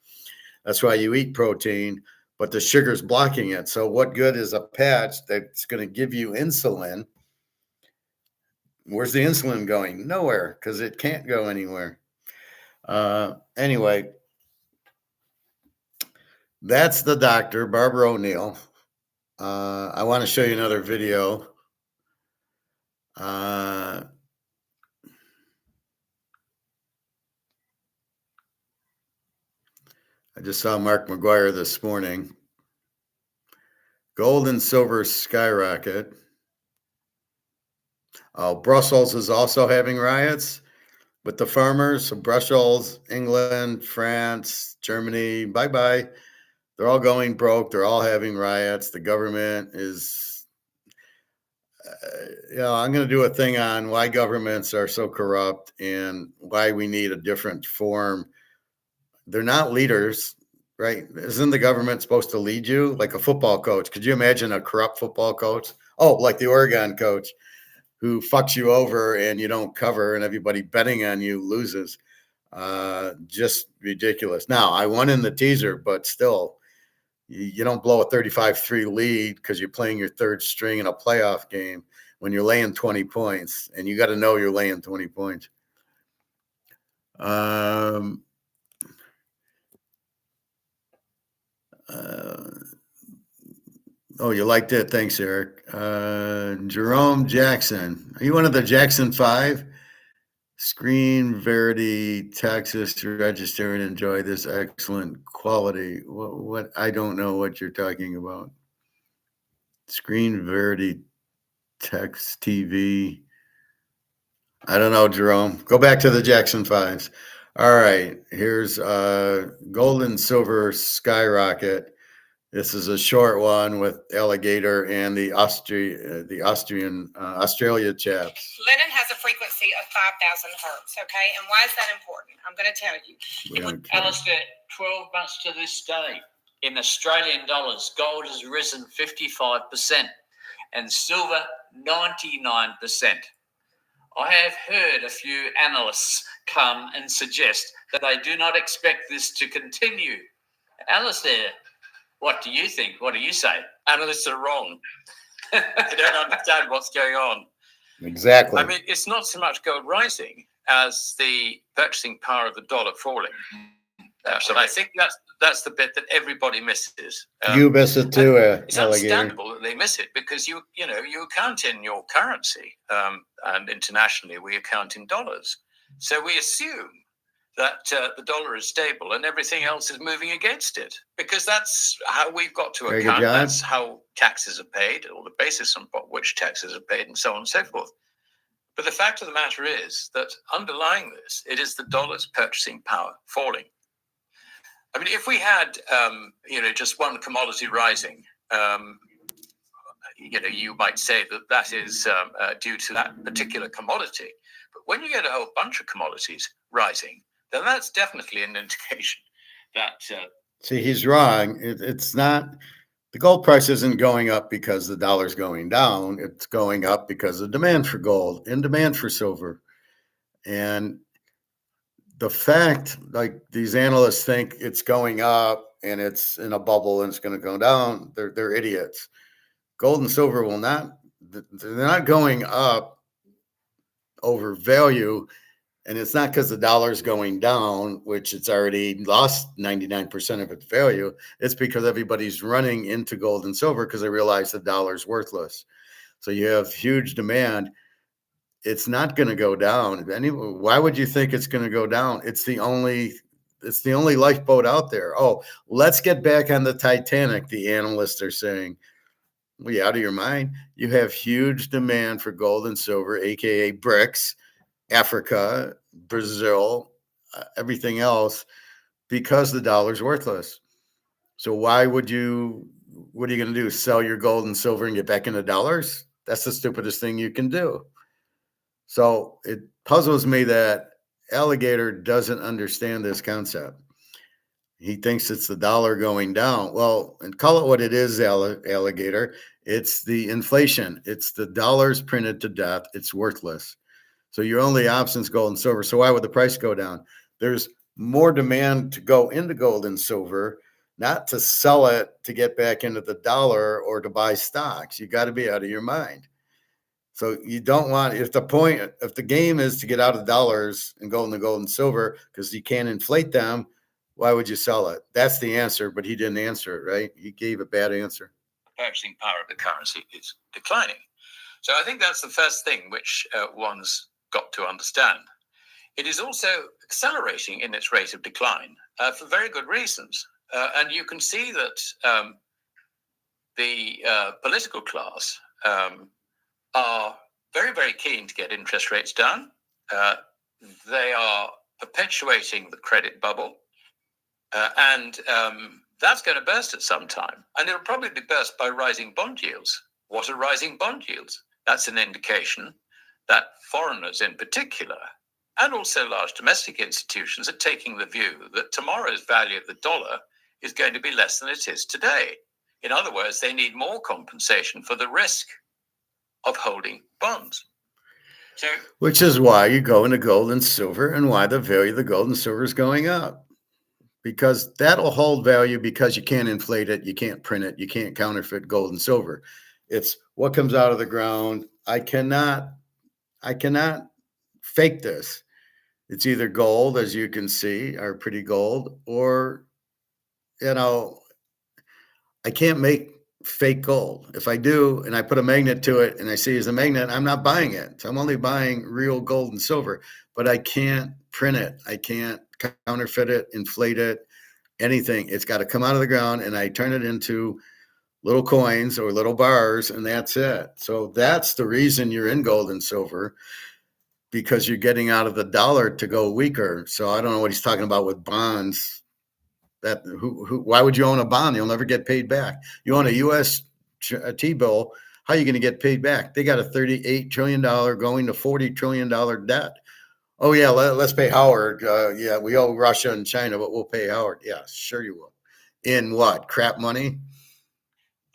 That's why you eat protein, but the sugar's blocking it. So what good is a patch that's going to give you insulin? Where's the insulin going? Nowhere, because it can't go anywhere. Anyway, that's the doctor, Barbara O'Neill. I want to show you another video. I just saw Mark McGuire this morning. Gold and silver skyrocket. Brussels is also having riots with the farmers. So Brussels, England, France, Germany, bye-bye. They're all going broke. They're all having riots. The government is, I'm going to do a thing on why governments are so corrupt and why we need a different form. They're not leaders, right? Isn't the government supposed to lead you like a football coach? Could you imagine a corrupt football coach? Oh, like the Oregon coach who fucks you over and you don't cover and everybody betting on you loses. Just ridiculous. Now, I won in the teaser, but still, you don't blow a 35-3 lead because you're playing your third string in a playoff game when you're laying 20 points, and you got to know you're laying 20 points. You liked it. Thanks, Eric. Jerome Jackson. Are you one of the Jackson 5? Screen Verity, Texas, to register and enjoy this excellent quality. What I don't know what you're talking about. Screen Verity, Text TV. I don't know, Jerome. Go back to the Jackson 5s. All right, here's gold and silver skyrocket. This is a short one with Alligator and the Australia chaps. Linen has a frequency of 5,000 hertz, okay? And why is that important? I'm going to tell you. Alistair, 12 months to this day, in Australian dollars, gold has risen 55% and silver 99%. I have heard a few analysts come and suggest that they do not expect this to continue. Alistair, what do you think? What do you say? Analysts are wrong. They don't understand what's going on. Exactly. I mean, it's not so much gold rising as the purchasing power of the dollar falling. So I think that's the bit that everybody misses. You miss it too, it's Alligator. understandable that they miss it because you account in your currency, and internationally we account in dollars. So we assume that the dollar is stable and everything else is moving against it, because that's how we've got to account. That's how taxes are paid, or the basis on which taxes are paid, and so on and so forth. But the fact of the matter is that underlying this, it is the dollar's purchasing power falling. I mean, if we had, just one commodity rising, you might say that is due to that particular commodity. But when you get a whole bunch of commodities rising, then that's definitely an indication that. See, he's wrong. It's not. The gold price isn't going up because the dollar's going down. It's going up because of demand for gold and demand for silver. And the fact, like these analysts think it's going up and it's in a bubble and it's going to go down, they're idiots. Gold and silver will not. They're not going up over value. And it's not because the dollar's going down, which it's already lost 99% of its value. It's because everybody's running into gold and silver because they realize the dollar's worthless. So you have huge demand. It's not going to go down. Why would you think it's going to go down? It's the only lifeboat out there. Oh, let's get back on the Titanic, the analysts are saying. Well, you out of your mind? You have huge demand for gold and silver, aka BRICS, Africa, Brazil, everything else, because the dollar's worthless. So what are you going to do? Sell your gold and silver and get back into dollars? That's the stupidest thing you can do. So it puzzles me that Alligator doesn't understand this concept. He thinks it's the dollar going down. Well, and call it what it is, Alligator. It's the inflation. It's the dollars printed to death. It's worthless. So your only option is gold and silver. So why would the price go down? There's more demand to go into gold and silver, not to sell it to get back into the dollar or to buy stocks. You got to be out of your mind. So you don't want, if the game is to get out of dollars and go into gold and silver because you can't inflate them, why would you sell it? That's the answer, but he didn't answer it, right? He gave a bad answer. Purchasing power of the currency is declining. So I think that's the first thing which one's got to understand. It is also accelerating in its rate of decline for very good reasons. And you can see that the political class are very, very keen to get interest rates down. They are perpetuating the credit bubble. And that's going to burst at some time. And it'll probably burst by rising bond yields. What are rising bond yields? That's an indication that foreigners in particular, and also large domestic institutions, are taking the view that tomorrow's value of the dollar is going to be less than it is today. In other words, they need more compensation for the risk of holding bonds. So, which is why you go into gold and silver and why the value of the gold and silver is going up. Because that'll hold value because you can't inflate it, you can't print it, you can't counterfeit gold and silver. It's what comes out of the ground. I cannot fake this. It's either gold, as you can see, or pretty gold, or, I can't make fake gold. If I do, and I put a magnet to it and I see it's a magnet, I'm not buying it. So I'm only buying real gold and silver, but I can't print it. I can't counterfeit it, inflate it, anything. It's got to come out of the ground and I turn it into little coins or little bars and that's it. So that's the reason you're in gold and silver, because you're getting out of the dollar to go weaker. So I don't know what he's talking about with bonds. Why would you own a bond? You'll never get paid back. You own a U.S. T-bill. How are you going to get paid back? They got a $38 trillion going to $40 trillion debt. Oh yeah, let's pay Howard. Yeah, we owe Russia and China, but we'll pay Howard. Yeah, sure you will. In what? Crap money?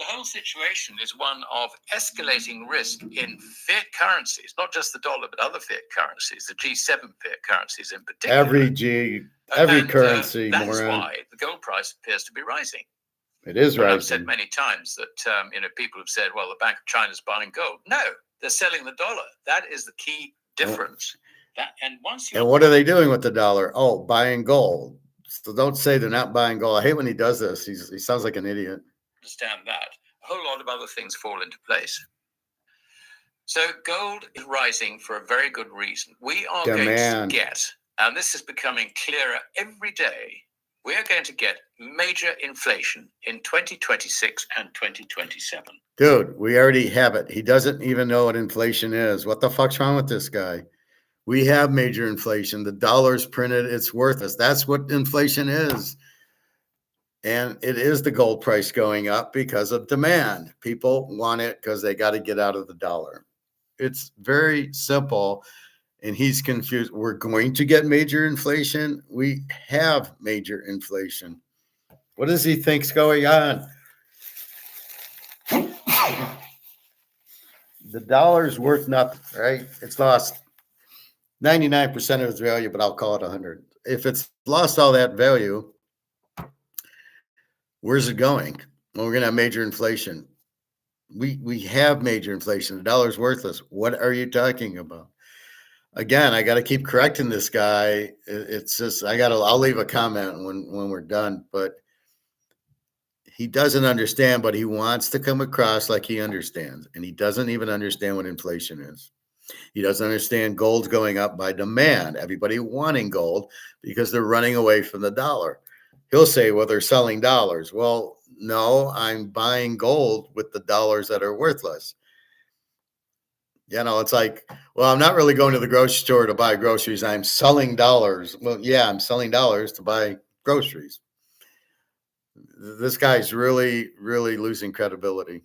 the whole situation is one of escalating risk in fiat currencies, not just the dollar, but other fiat currencies, the G7 fiat currencies in particular. Every currency, that is moron. why the gold price appears to be rising. It is rising. I've said many times that people have said, well, the Bank of China is buying gold. No, they're selling the dollar. That is the key difference. And what are they doing with the dollar? Oh, buying gold. So don't say they're not buying gold. I hate when he does this. He sounds like an idiot. Understand that. A whole lot of other things fall into place. So gold is rising for a very good reason. We are going to get, and this is becoming clearer every day, we are going to get major inflation in 2026 and 2027. Dude, we already have it. He doesn't even know what inflation is. What the fuck's wrong with this guy? We have major inflation. The dollar's printed. It's worthless. That's what inflation is. And it is the gold price going up because of demand. People want it because they got to get out of the dollar. It's very simple. And he's confused. We're going to get major inflation. We have major inflation. What does he think's going on? The dollar's worth nothing, right? It's lost 99% of its value, but I'll call it 100. If it's lost all that value, where's it going? Well, we're going to have major inflation. We have major inflation. The dollar's worthless. What are you talking about? Again, I got to keep correcting this guy. It's just, I'll leave a comment when we're done, but he doesn't understand, but he wants to come across like he understands. And he doesn't even understand what inflation is. He doesn't understand gold's going up by demand. Everybody wanting gold because they're running away from the dollar. He'll say, well, they're selling dollars. Well, no, I'm buying gold with the dollars that are worthless. You know, it's like, well, I'm not really going to the grocery store to buy groceries. I'm selling dollars. Well, yeah, I'm selling dollars to buy groceries. This guy's really, really losing credibility.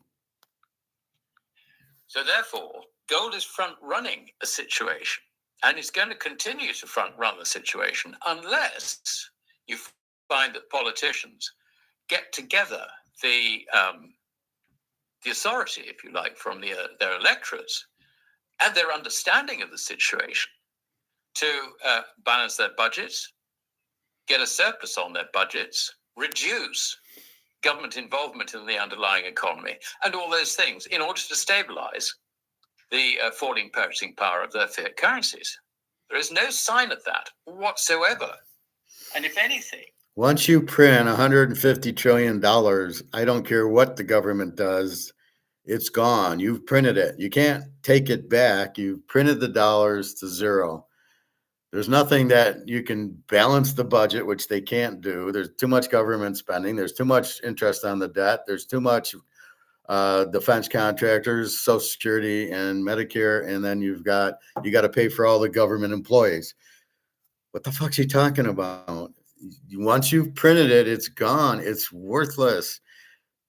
So therefore, gold is front running a situation, and it's going to continue to front run the situation unless you find that politicians get together the authority, if you like, from their electorates and their understanding of the situation to balance their budgets, get a surplus on their budgets, reduce government involvement in the underlying economy, and all those things in order to stabilize the falling purchasing power of their fiat currencies. There is no sign of that whatsoever. And if anything, once you print $150 trillion, I don't care what the government does, it's gone. You've printed it. You can't take it back. You've printed the dollars to zero. There's nothing that you can balance the budget, which they can't do. There's too much government spending. There's too much interest on the debt. There's too much defense contractors, Social Security, and Medicare, and then you got to pay for all the government employees. What the fuck's he talking about? Once you've printed it, it's gone. It's worthless.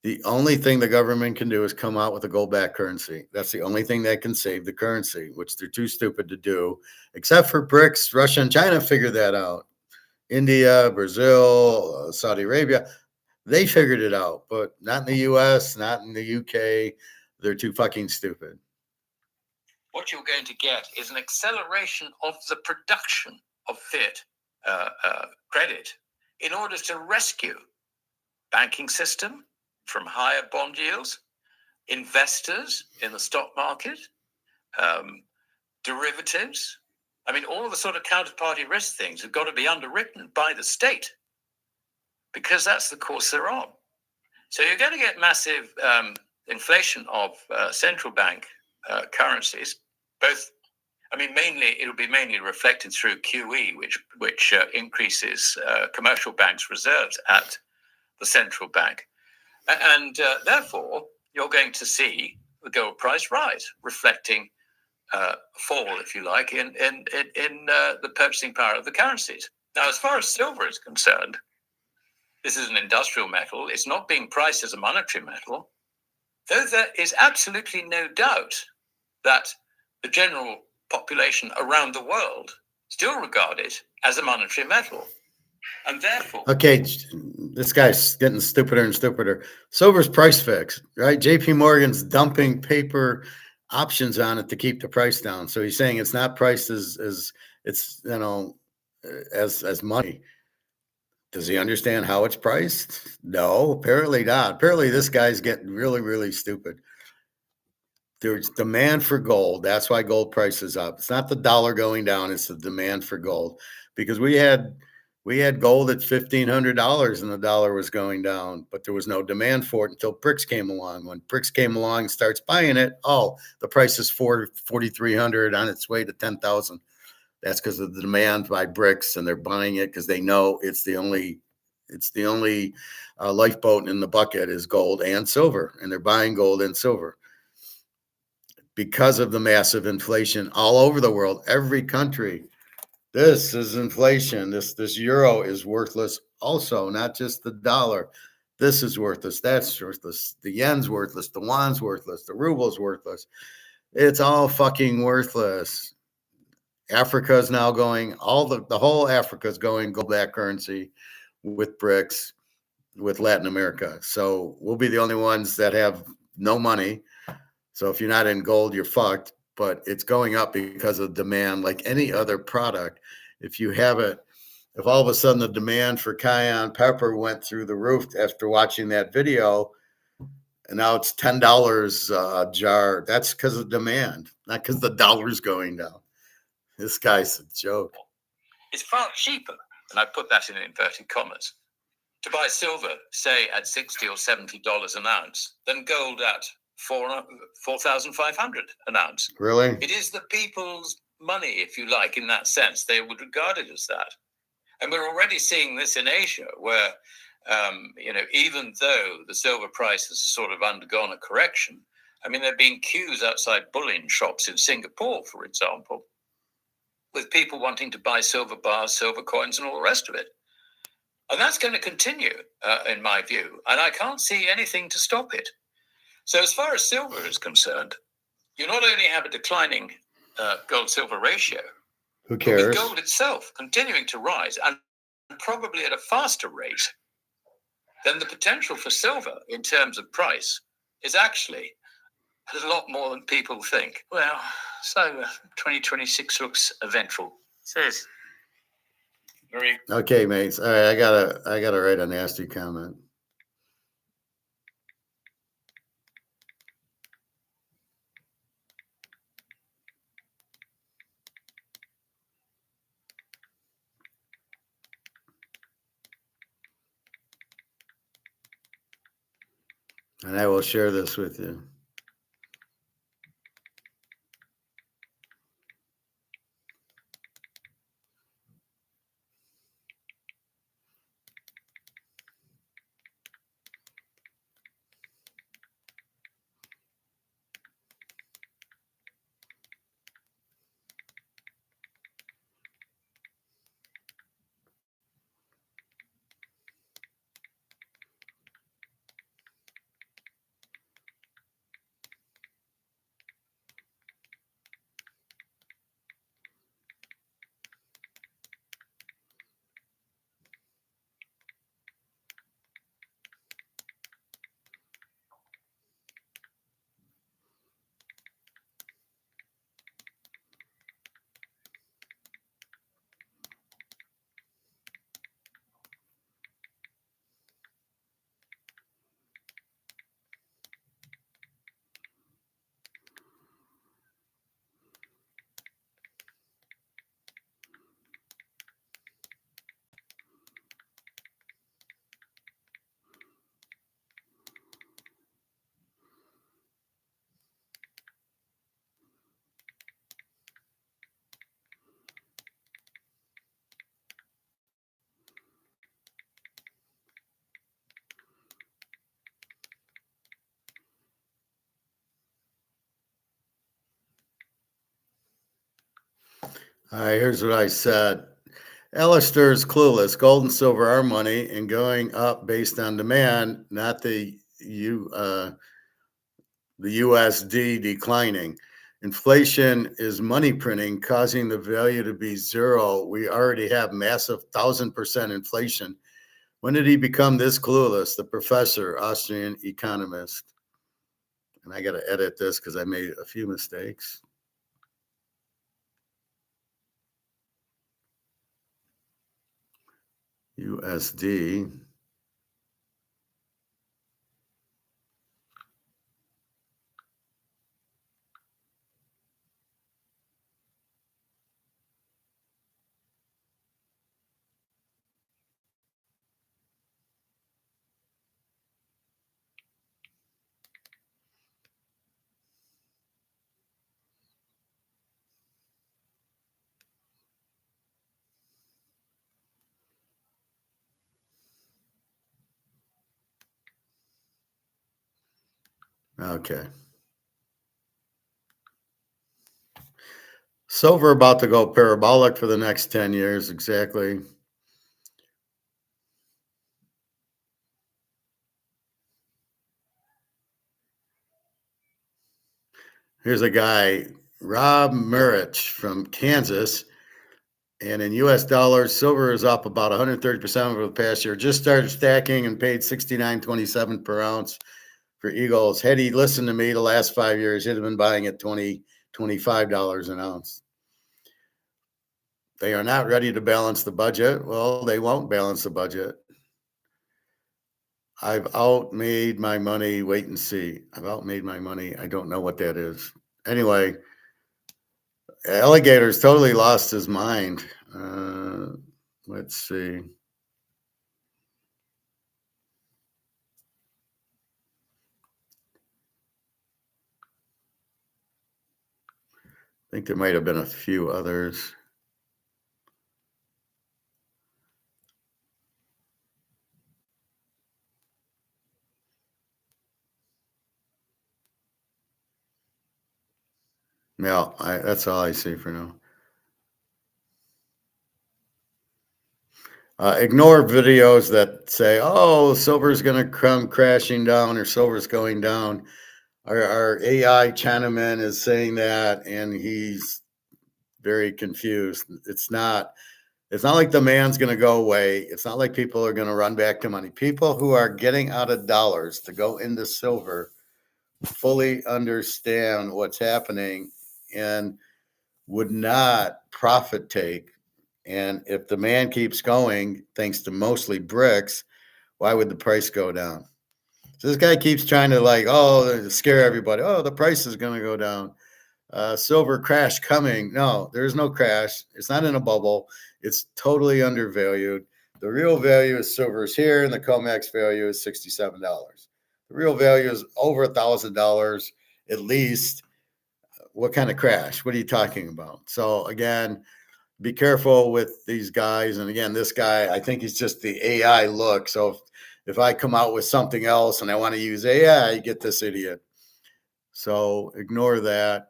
The only thing the government can do is come out with a gold-backed currency. That's the only thing that can save the currency, which they're too stupid to do, except for BRICS. Russia and China figured that out. India, Brazil, Saudi Arabia, they figured it out, but not in the US, not in the UK. They're too fucking stupid. What you're going to get is an acceleration of the production of fiat credit in order to rescue banking system from higher bond yields, investors in the stock market, derivatives. I mean, all the sort of counterparty risk things have got to be underwritten by the state because that's the course they're on. So you're going to get massive inflation of central bank currencies, both. I mean, it'll be mainly reflected through QE, which increases commercial banks' reserves at the central bank. And therefore, you're going to see the gold price rise, reflecting fall, if you like, in the purchasing power of the currencies. Now, as far as silver is concerned, this is an industrial metal. It's not being priced as a monetary metal, though there is absolutely no doubt that the general population around the world still regard it as a monetary metal. And therefore, okay, this guy's getting stupider and stupider. Silver's price fixed, right? JP Morgan's dumping paper options on it to keep the price down. So he's saying it's not priced as it's, you know, as money. Does he understand how it's priced? No, apparently not. Apparently this guy's getting really, really stupid. There's demand for gold. That's why gold price is up. It's not the dollar going down. It's the demand for gold, because we had gold at $1,500 and the dollar was going down, but there was no demand for it until BRICS came along. When BRICS came along and starts buying it, the price is $4,300 on its way to 10,000. That's because of the demand by BRICS, and they're buying it because they know it's the only lifeboat in the bucket is gold and silver, and they're buying gold and silver because of the massive inflation all over the world. Every country, this is inflation. This euro is worthless also, not just the dollar. This is worthless. That's worthless. The yen's worthless. The won's worthless. The ruble's worthless. It's all fucking worthless. Africa is now going, the whole Africa is going gold-backed currency with BRICS, with Latin America. So we'll be the only ones that have no money. So if you're not in gold, you're fucked. But it's going up because of demand, like any other product. If you have it, if all of a sudden the demand for cayenne pepper went through the roof after watching that video, and now it's $10 a jar, that's because of demand, not because the dollar's going down. This guy's a joke. It's far cheaper, and I put that in inverted commas, to buy silver, say at $60 or $70 an ounce, than gold at 4,500 an ounce. Really? It is the people's money, if you like, in that sense. They would regard it as that. And we're already seeing this in Asia, where, even though the silver price has sort of undergone a correction, I mean, there have been queues outside bullion shops in Singapore, for example, with people wanting to buy silver bars, silver coins, and all the rest of it. And that's going to continue, in my view. And I can't see anything to stop it. So as far as silver is concerned, you not only have a declining gold-silver ratio, Who but cares? with gold itself continuing to rise, and probably at a faster rate, then the potential for silver in terms of price is actually a lot more than people think. Well, so 2026 looks eventful. Says very. Okay, mates. All right, I gotta write a nasty comment. And I will share this with you. All right, here's what I said. Alistair is clueless. Gold and silver are money and going up based on demand, not the USD declining. Inflation is money printing, causing the value to be zero. We already have massive 1,000% inflation. When did he become this clueless? The professor, Austrian economist. And I got to edit this because I made a few mistakes. USD. Okay. Silver about to go parabolic for the next 10 years, exactly. Here's a guy, Rob Murich from Kansas. And in US dollars, silver is up about 130% over the past year. Just started stacking and paid $69.27 per ounce for Eagles. Had he listened to me the last 5 years, he'd have been buying at $20, $25 an ounce. They are not ready to balance the budget. Well, they won't balance the budget. I've outmade my money. Wait and see. I've outmade my money. I don't know what that is. Anyway, Alligator's totally lost his mind. Let's see. I think there might have been a few others. No, that's all I see for now. Ignore videos that say, "Oh, silver's going to come crashing down," or "Silver's going down." Our AI Chinaman is saying that, and he's very confused. It's not. It's not like the man's going to go away. It's not like people are going to run back to money. People who are getting out of dollars to go into silver fully understand what's happening and would not profit take. And if demand keeps going, thanks to mostly bricks, why would the price go down? So this guy keeps trying to scare everybody. Oh, the price is going to go down. Silver crash coming. No, there is no crash. It's not in a bubble. It's totally undervalued. The real value is silver is here, and the COMEX value is $67. The real value is over $1,000 at least. What kind of crash? What are you talking about? So again, be careful with these guys. And again, this guy, I think he's just the AI look. So if I come out with something else and I want to use AI, I get this idiot. So ignore that.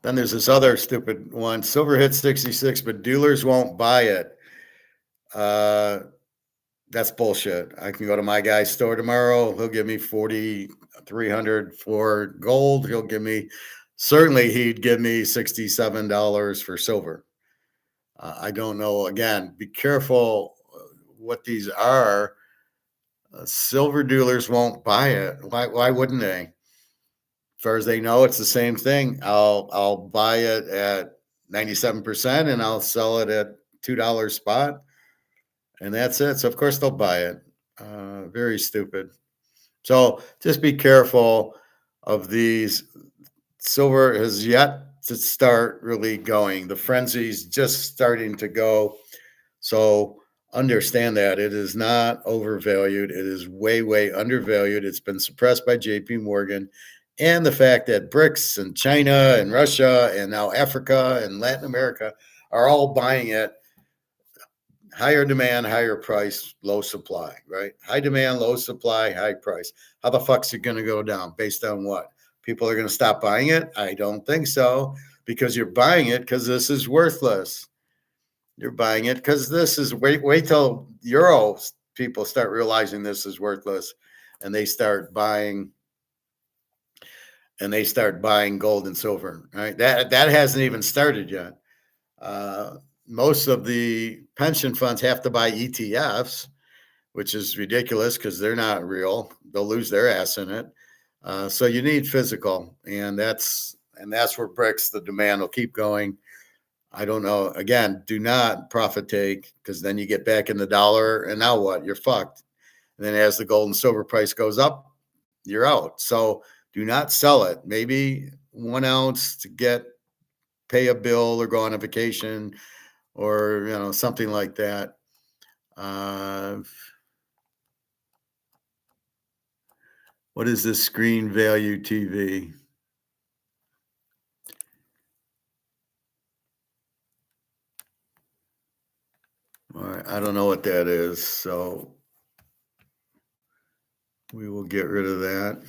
Then there's this other stupid one. Silver hit 66, but dealers won't buy it. That's bullshit. I can go to my guy's store tomorrow. He'll give me 4,300 for gold. Certainly he'd give me $67 for silver. I don't know. Again, be careful what these are. Silver dealers won't buy it. Why wouldn't they? As far as they know, it's the same thing. I'll buy it at 97% and I'll sell it at $2 spot, and that's it. So of course they'll buy it. Very stupid. So just be careful of these. Silver has yet to start really going. The frenzy's just starting to go. So understand that it is not overvalued. It is way, way undervalued. It's been suppressed by JP Morgan. And the fact that BRICS and China and Russia and now Africa and Latin America are all buying it. Higher demand, higher price, low supply, right? High demand, low supply, high price. How the fuck's it going to go down? Based on what? People are going to stop buying it? I don't think so, because you're buying it because this is worthless. You're buying it because this is wait till Euro people start realizing this is worthless, and they start buying gold and silver. Right? That hasn't even started yet. Most of the pension funds have to buy ETFs, which is ridiculous because they're not real. They'll lose their ass in it. So you need physical, and that's where BRICS, the demand will keep going. I don't know. Again, do not profit take, because then you get back in the dollar, and now what? You're fucked. And then as the gold and silver price goes up, you're out. So do not sell it. Maybe 1 ounce to pay a bill or go on a vacation, or something like that. What is this screen value TV? All right, I don't know what that is, so we will get rid of that.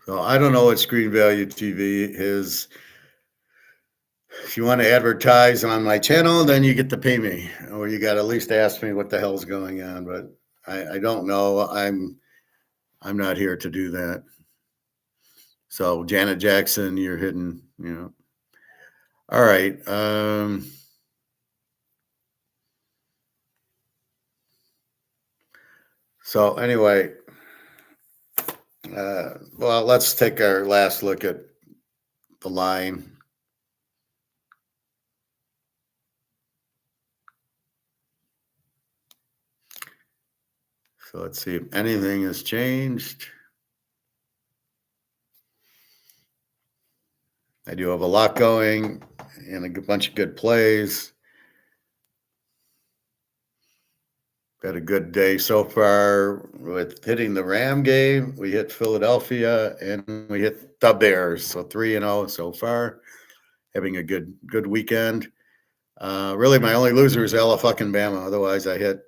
So I don't know what screen value TV is. If you want to advertise on my channel, then you get to pay me, or you got to at least ask me what the hell's going on. But I don't know. I'm not here to do that. So Janet Jackson, you're hidden. All right. So anyway, well, let's take our last look at the line. So let's see if anything has changed. I do have a lot going and a bunch of good plays. Had a good day so far with hitting the Ram game. We hit Philadelphia and we hit the Bears. So 3-0 so far. Having a good weekend. Really, my only loser is Alabama. Otherwise, I hit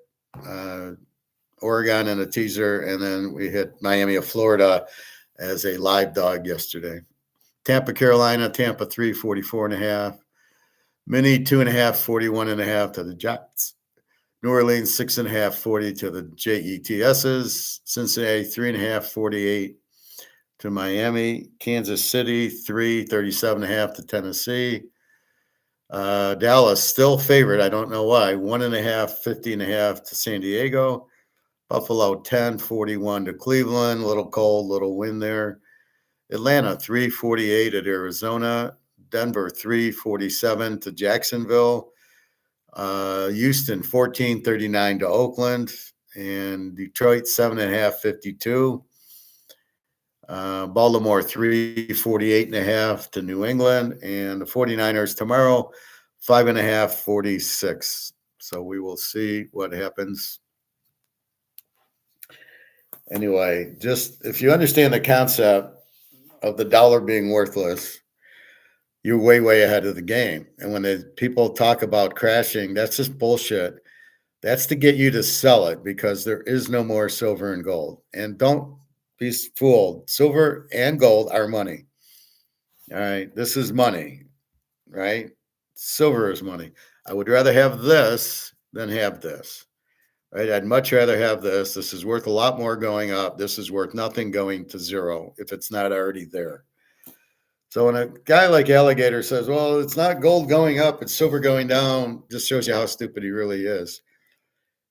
Oregon in a teaser, and then we hit Miami of Florida as a live dog yesterday. Tampa, Carolina, Tampa 3, 44.5. Mini 2.5, 41.5 to the Jets. New Orleans 6.5, 40 to the Jets's. Cincinnati 3.5, 48 to Miami. Kansas City 3, 37.5 to Tennessee. Dallas still favored. I don't know why. 1.5, 50.5 to San Diego. Buffalo 10, 41 to Cleveland. A little cold, little wind there. Atlanta 3.48 at Arizona. Denver 3.47 to Jacksonville. Houston 14.39 to Oakland, and Detroit 7.5, 52. Baltimore 3.48.5 to New England, and the 49ers tomorrow 5.5, 46. So we will see what happens. Anyway, just if you understand the concept of the dollar being worthless, you're way ahead of the game. And when the people talk about crashing, that's just bullshit. That's to get you to sell it because there is no more silver and gold. And don't be fooled. Silver and gold are money. All right. This is money, right? Silver is money. I would rather have this than have this, right? I'd much rather have this. This is worth a lot more going up. This is worth nothing going to zero if it's not already there. So when a guy like Alligator says, well, it's not gold going up, it's silver going down, just shows you how stupid he really is.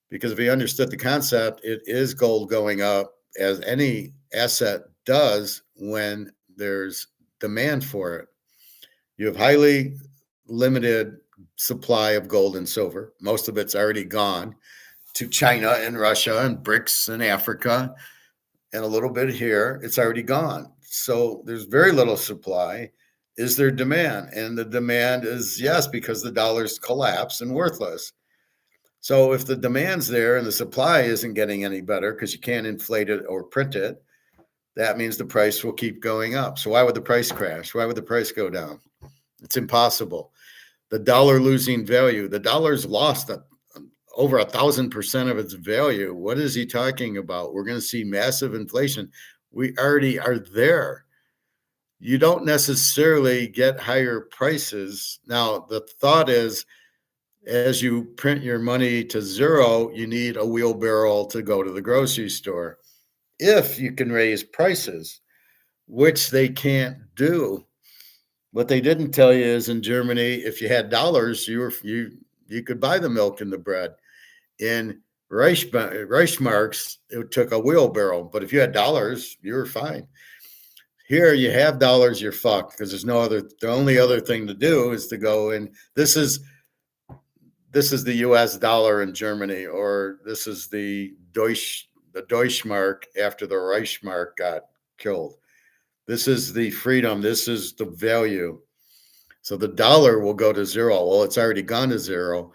Because if he understood the concept, it is gold going up, as any asset does when there's demand for it. You have highly limited supply of gold and silver. Most of it's already gone to China and Russia and BRICS and Africa and a little bit here. It's already gone. So there's very little supply. Is there demand? And the demand is yes, because the dollar's collapsed and worthless. So if the demand's there and the supply isn't getting any better because you can't inflate it or print it, that means the price will keep going up. So why would the price crash? Why would the price go down? It's impossible. The dollar losing value. The dollar's lost over 1,000% of its value. What is he talking about? We're going to see massive inflation. We already are there. You don't necessarily get higher prices. Now, the thought is, as you print your money to zero, you need a wheelbarrow to go to the grocery store. If you can raise prices, which they can't do. What they didn't tell you is in Germany, if you had dollars, you could buy the milk and the bread. In Reichsmarks, it took a wheelbarrow, but if you had dollars, you were fine. Here, you have dollars, you're fucked because there's no other. The only other thing to do is to go in. This is the U.S. dollar in Germany, or this is the Deutschmark after the Reichsmark got killed. This is the freedom. This is the value. So the dollar will go to zero. Well, it's already gone to zero,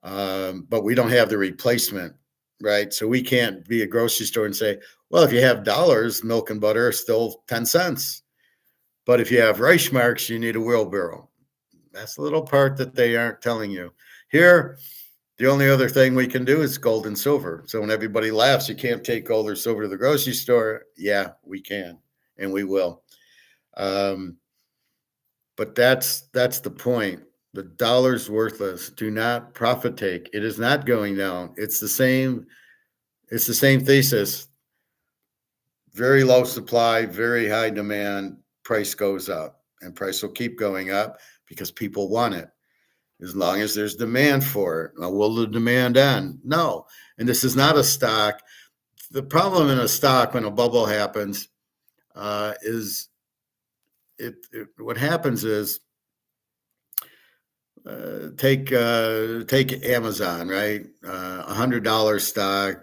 but we don't have the replacement, right? So we can't be a grocery store and say, well, if you have dollars, milk and butter are still 10 cents. But if you have Reichsmarks, you need a wheelbarrow. That's the little part that they aren't telling you. Here, the only other thing we can do is gold and silver. So when everybody laughs, you can't take gold or silver to the grocery store. Yeah, we can, and we will. But that's the point. The dollar's worthless. Do not profit take. It is not going down. It's the same thesis. Very low supply, very high demand, price goes up, and price will keep going up because people want it. As long as there's demand for it. Now, will the demand end? No. And this is not a stock the problem in a stock when a bubble happens is what happens is take Amazon, right? $100 stock.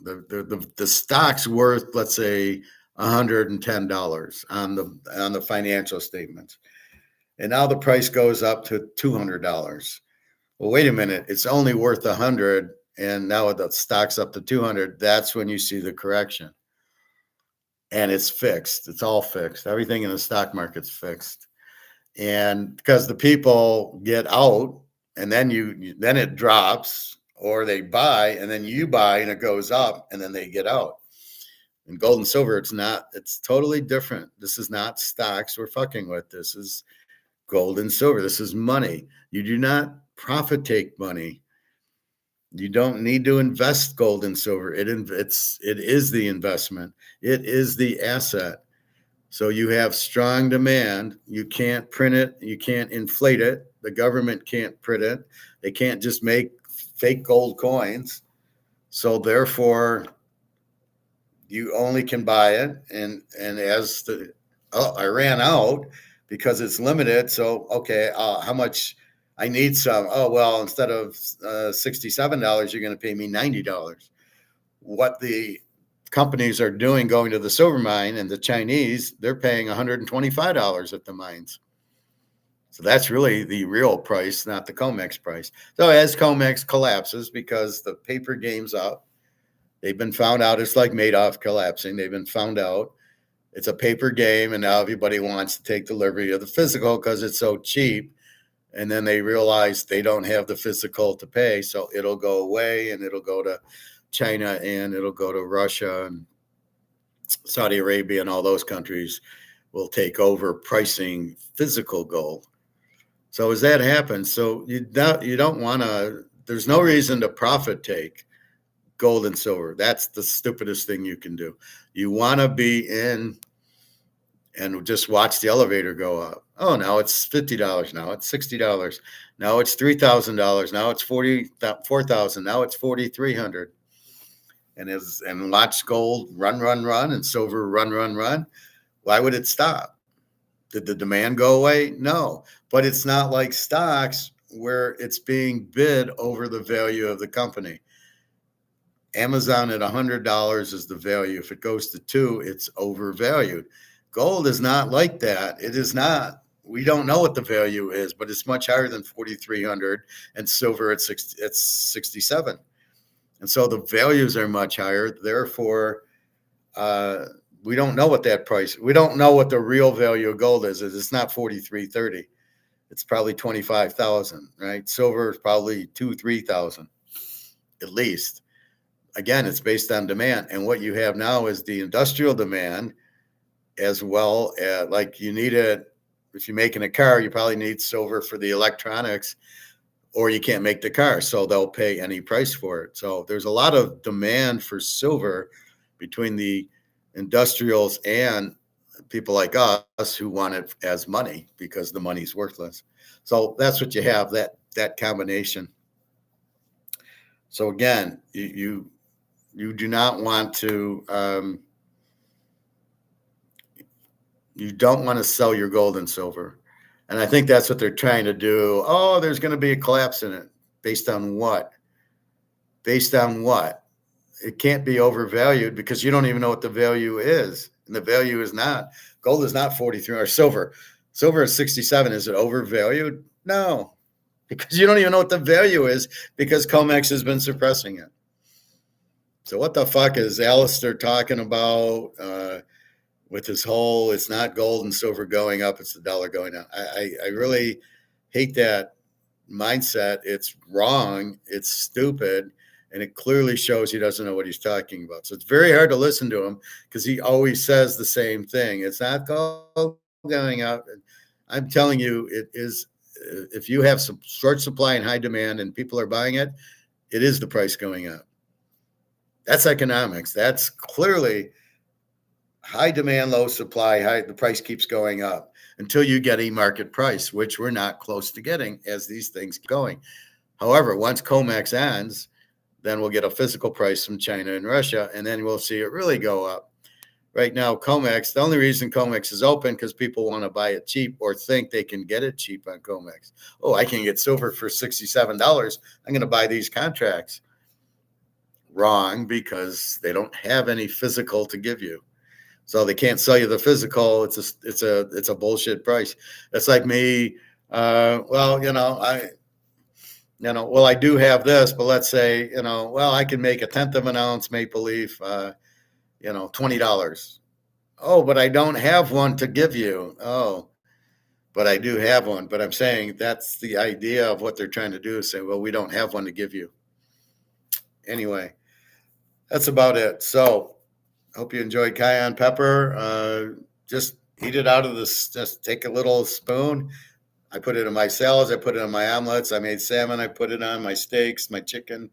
The stock's worth, let's say, $110 on the financial statements, and now the price goes up to $200. Well, wait a minute, it's only worth 100, and now the stock's up to 200. That's when you see the correction, and it's fixed. It's all fixed. Everything in the stock market's fixed. And because the people get out and then then it drops, or they buy and then you buy and it goes up and then they get out. And gold and silver, it's totally different. This is not stocks we're fucking with. This is gold and silver. This is money. You do not profit take money. You don't need to invest gold and silver. It is the investment. It is the asset. So you have strong demand. You can't print it. You can't inflate it. The government can't print it. They can't just make fake gold coins. So therefore, you only can buy it. And as I ran out because it's limited. So, okay, how much? I need some. Oh, well, instead of $67, you're going to pay me $90. What the companies are doing, going to the silver mine, and the Chinese, they're paying $125 at the mines. So that's really the real price, not the COMEX price. So as COMEX collapses, because the paper game's up, they've been found out. It's like Madoff collapsing. They've been found out. It's a paper game, and now everybody wants to take delivery of the physical because it's so cheap. And then they realize they don't have the physical to pay, so it'll go away, and it'll go to China, and it'll go to Russia and Saudi Arabia, and all those countries will take over pricing physical gold. So as that happens, so you don't want to, there's no reason to profit take gold and silver. That's the stupidest thing you can do. You want to be in and just watch the elevator go up. Oh, now it's $50. Now it's $60. Now it's $3,000. Now it's $44,000. Now it's $4,300. And watch gold run, and silver run. Why would it stop? Did the demand go away? No, but it's not like stocks where it's being bid over the value of the company. Amazon at $100 is the value. If it goes to $200, it's overvalued. Gold is not like that. It is not. We don't know what the value is, but it's much higher than 4,300, and silver at 67. And so the values are much higher. Therefore, we don't know what that price. We don't know what the real value of gold is. It's not 4,330. It's probably 25,000, right? Silver is probably 2,000-3,000 at least. Again, it's based on demand. And what you have now is the industrial demand, as well as, like, you need it. If you're making a car, you probably need silver for the electronics, or you can't make the car, so they'll pay any price for it. So there's a lot of demand for silver between the industrials and people like us who want it as money because the money's worthless. So that's what you have, that combination. So again, you do not want to you don't want to sell your gold and silver. And I think that's what they're trying to do. Oh, there's going to be a collapse in it. Based on what? Based on what? It can't be overvalued because you don't even know what the value is. And the value is not, gold is not 43, or silver. Silver is 67. Is it overvalued? No, because you don't even know what the value is because COMEX has been suppressing it. So what the fuck is Alistair talking about? With his whole, it's not gold and silver going up, it's the dollar going down. I really hate that mindset. It's wrong. It's stupid. And it clearly shows he doesn't know what he's talking about. So it's very hard to listen to him because he always says the same thing. It's not gold going up. I'm telling you, it is. If you have some short supply and high demand and people are buying it, it is the price going up. That's economics. That's clearly high demand, low supply, the price keeps going up until you get a market price, which we're not close to getting as these things keep going. However, once COMEX ends, then we'll get a physical price from China and Russia, and then we'll see it really go up. Right now, COMEX, the only reason COMEX is open because people want to buy it cheap or think they can get it cheap on COMEX. Oh, I can get silver for $67. I'm going to buy these contracts. Wrong, because they don't have any physical to give you. So they can't sell you the physical. It's a bullshit price. That's like me. Well, I do have this, but let's say, I can make a 1/10 of an ounce maple leaf, $20. Oh, but I don't have one to give you. Oh, but I do have one. But I'm saying that's the idea of what they're trying to do is say, well, we don't have one to give you. Anyway, that's about it. So hope you enjoyed cayenne pepper. Just eat it out of this. Just take a little spoon. I put it in my salads. I put it on my omelets. I made salmon. I put it on my steaks, my chicken.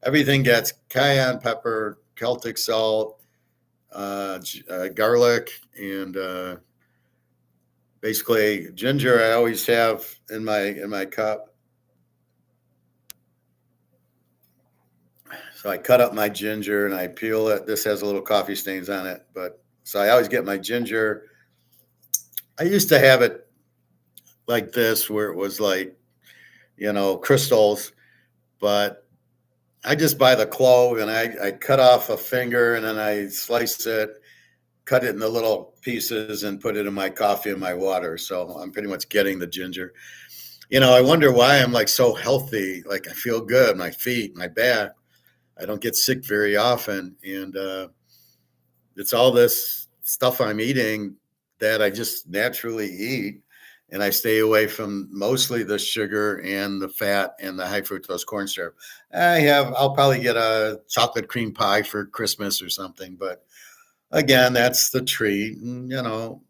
Everything gets cayenne pepper, Celtic salt, garlic, and basically ginger. I always have in my cup. So I cut up my ginger and I peel it. This has a little coffee stains on it, but so I always get my ginger. I used to have it like this, where it was like, crystals, but I just buy the clove and I cut off a finger and then I slice it, cut it into little pieces and put it in my coffee and my water. So I'm pretty much getting the ginger. I wonder why I'm like so healthy. Like I feel good, my feet, my back. I don't get sick very often. And it's all this stuff I'm eating that I just naturally eat. And I stay away from mostly the sugar and the fat and the high fructose corn syrup. I'll probably get a chocolate cream pie for Christmas or something. But again, that's the treat. And,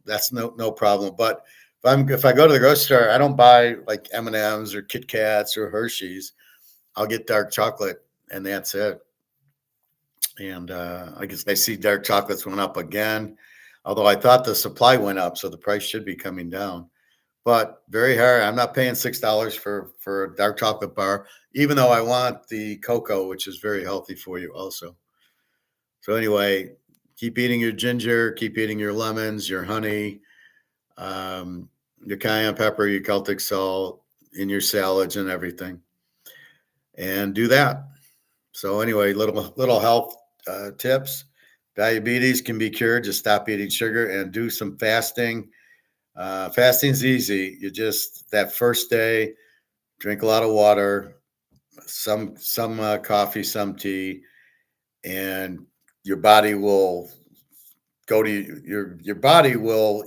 that's no problem. But if I go to the grocery store, I don't buy like M&Ms or Kit Kats or Hershey's. I'll get dark chocolate and that's it. And I guess I see dark chocolates went up again, although I thought the supply went up, so the price should be coming down. But very hard. I'm not paying $6 for a dark chocolate bar, even though I want the cocoa, which is very healthy for you also. So anyway, keep eating your ginger, keep eating your lemons, your honey, your cayenne pepper, your Celtic salt in your salads and everything. And do that. So anyway, little health tips. Diabetes can be cured. Just stop eating sugar and do some fasting. Fasting's easy. You just that first day, drink a lot of water, some coffee, some tea, and your body will go to your body will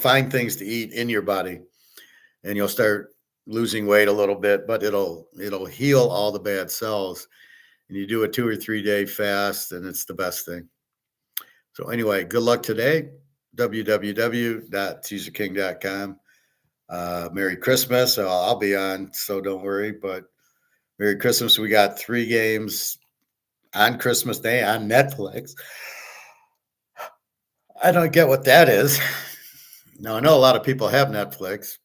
find things to eat in your body, and you'll start losing weight a little bit, but it'll heal all the bad cells. And you do a 2 or 3 day fast, and it's the best thing. So anyway, good luck today. www.teaserking.com. Merry Christmas. I'll be on, so don't worry. But Merry Christmas. We got 3 games on Christmas Day on Netflix. I don't get what that is. Now, I know a lot of people have Netflix.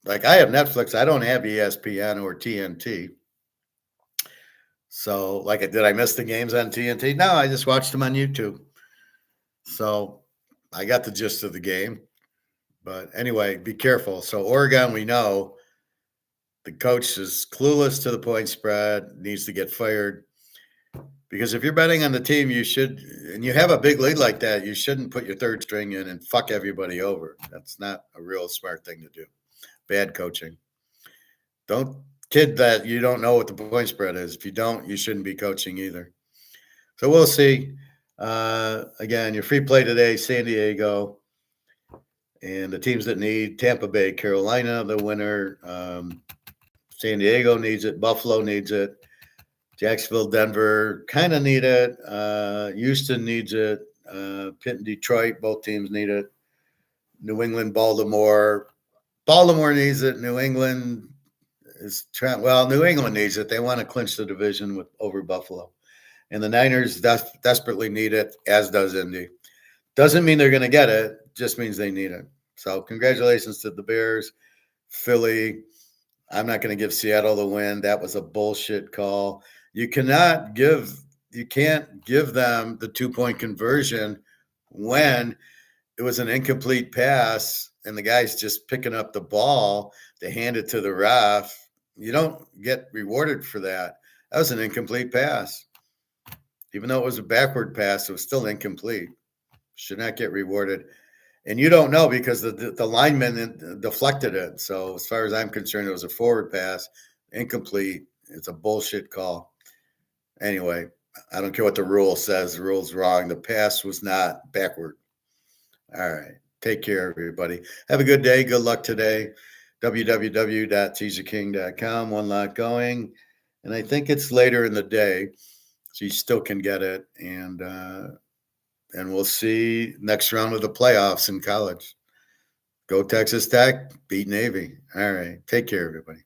Like I have Netflix. I don't have ESPN or TNT. So, did I miss the games on TNT? No, I just watched them on YouTube. So, I got the gist of the game. But anyway, be careful. So, Oregon, we know the coach is clueless to the point spread, needs to get fired. Because if you're betting on the team, you should, and you have a big lead like that, you shouldn't put your third string in and fuck everybody over. That's not a real smart thing to do. Bad coaching. Don't kid that you don't know what the point spread is. If you don't, you shouldn't be coaching either. So we'll see. Again, your free play today, San Diego, and the teams that need Tampa Bay, Carolina, the winner. San Diego needs it. Buffalo needs it. Jacksonville, Denver kind of need it. Houston needs it. Pitt and Detroit, both teams need it. New England, Baltimore. Baltimore needs it. New England New England needs it. They want to clinch the division over Buffalo. And the Niners desperately need it, as does Indy. Doesn't mean they're going to get it. Just means they need it. So congratulations to the Bears, Philly. I'm not going to give Seattle the win. That was a bullshit call. You can't give them the 2-point conversion when it was an incomplete pass and the guy's just picking up the ball to hand it to the ref. You don't get rewarded for that. That was an incomplete pass. Even though it was a backward pass, it was still incomplete. Should not get rewarded. And you don't know because the lineman deflected it. So as far as I'm concerned, it was a forward pass, incomplete. It's a bullshit call. Anyway, I don't care what the rule says. The rule's wrong. The pass was not backward. All right. Take care, everybody. Have a good day. Good luck today. www.teaserking.com. One lot going. And I think it's later in the day, so you still can get it. And we'll see next round of the playoffs in college. Go Texas Tech, beat Navy. All right. Take care, everybody.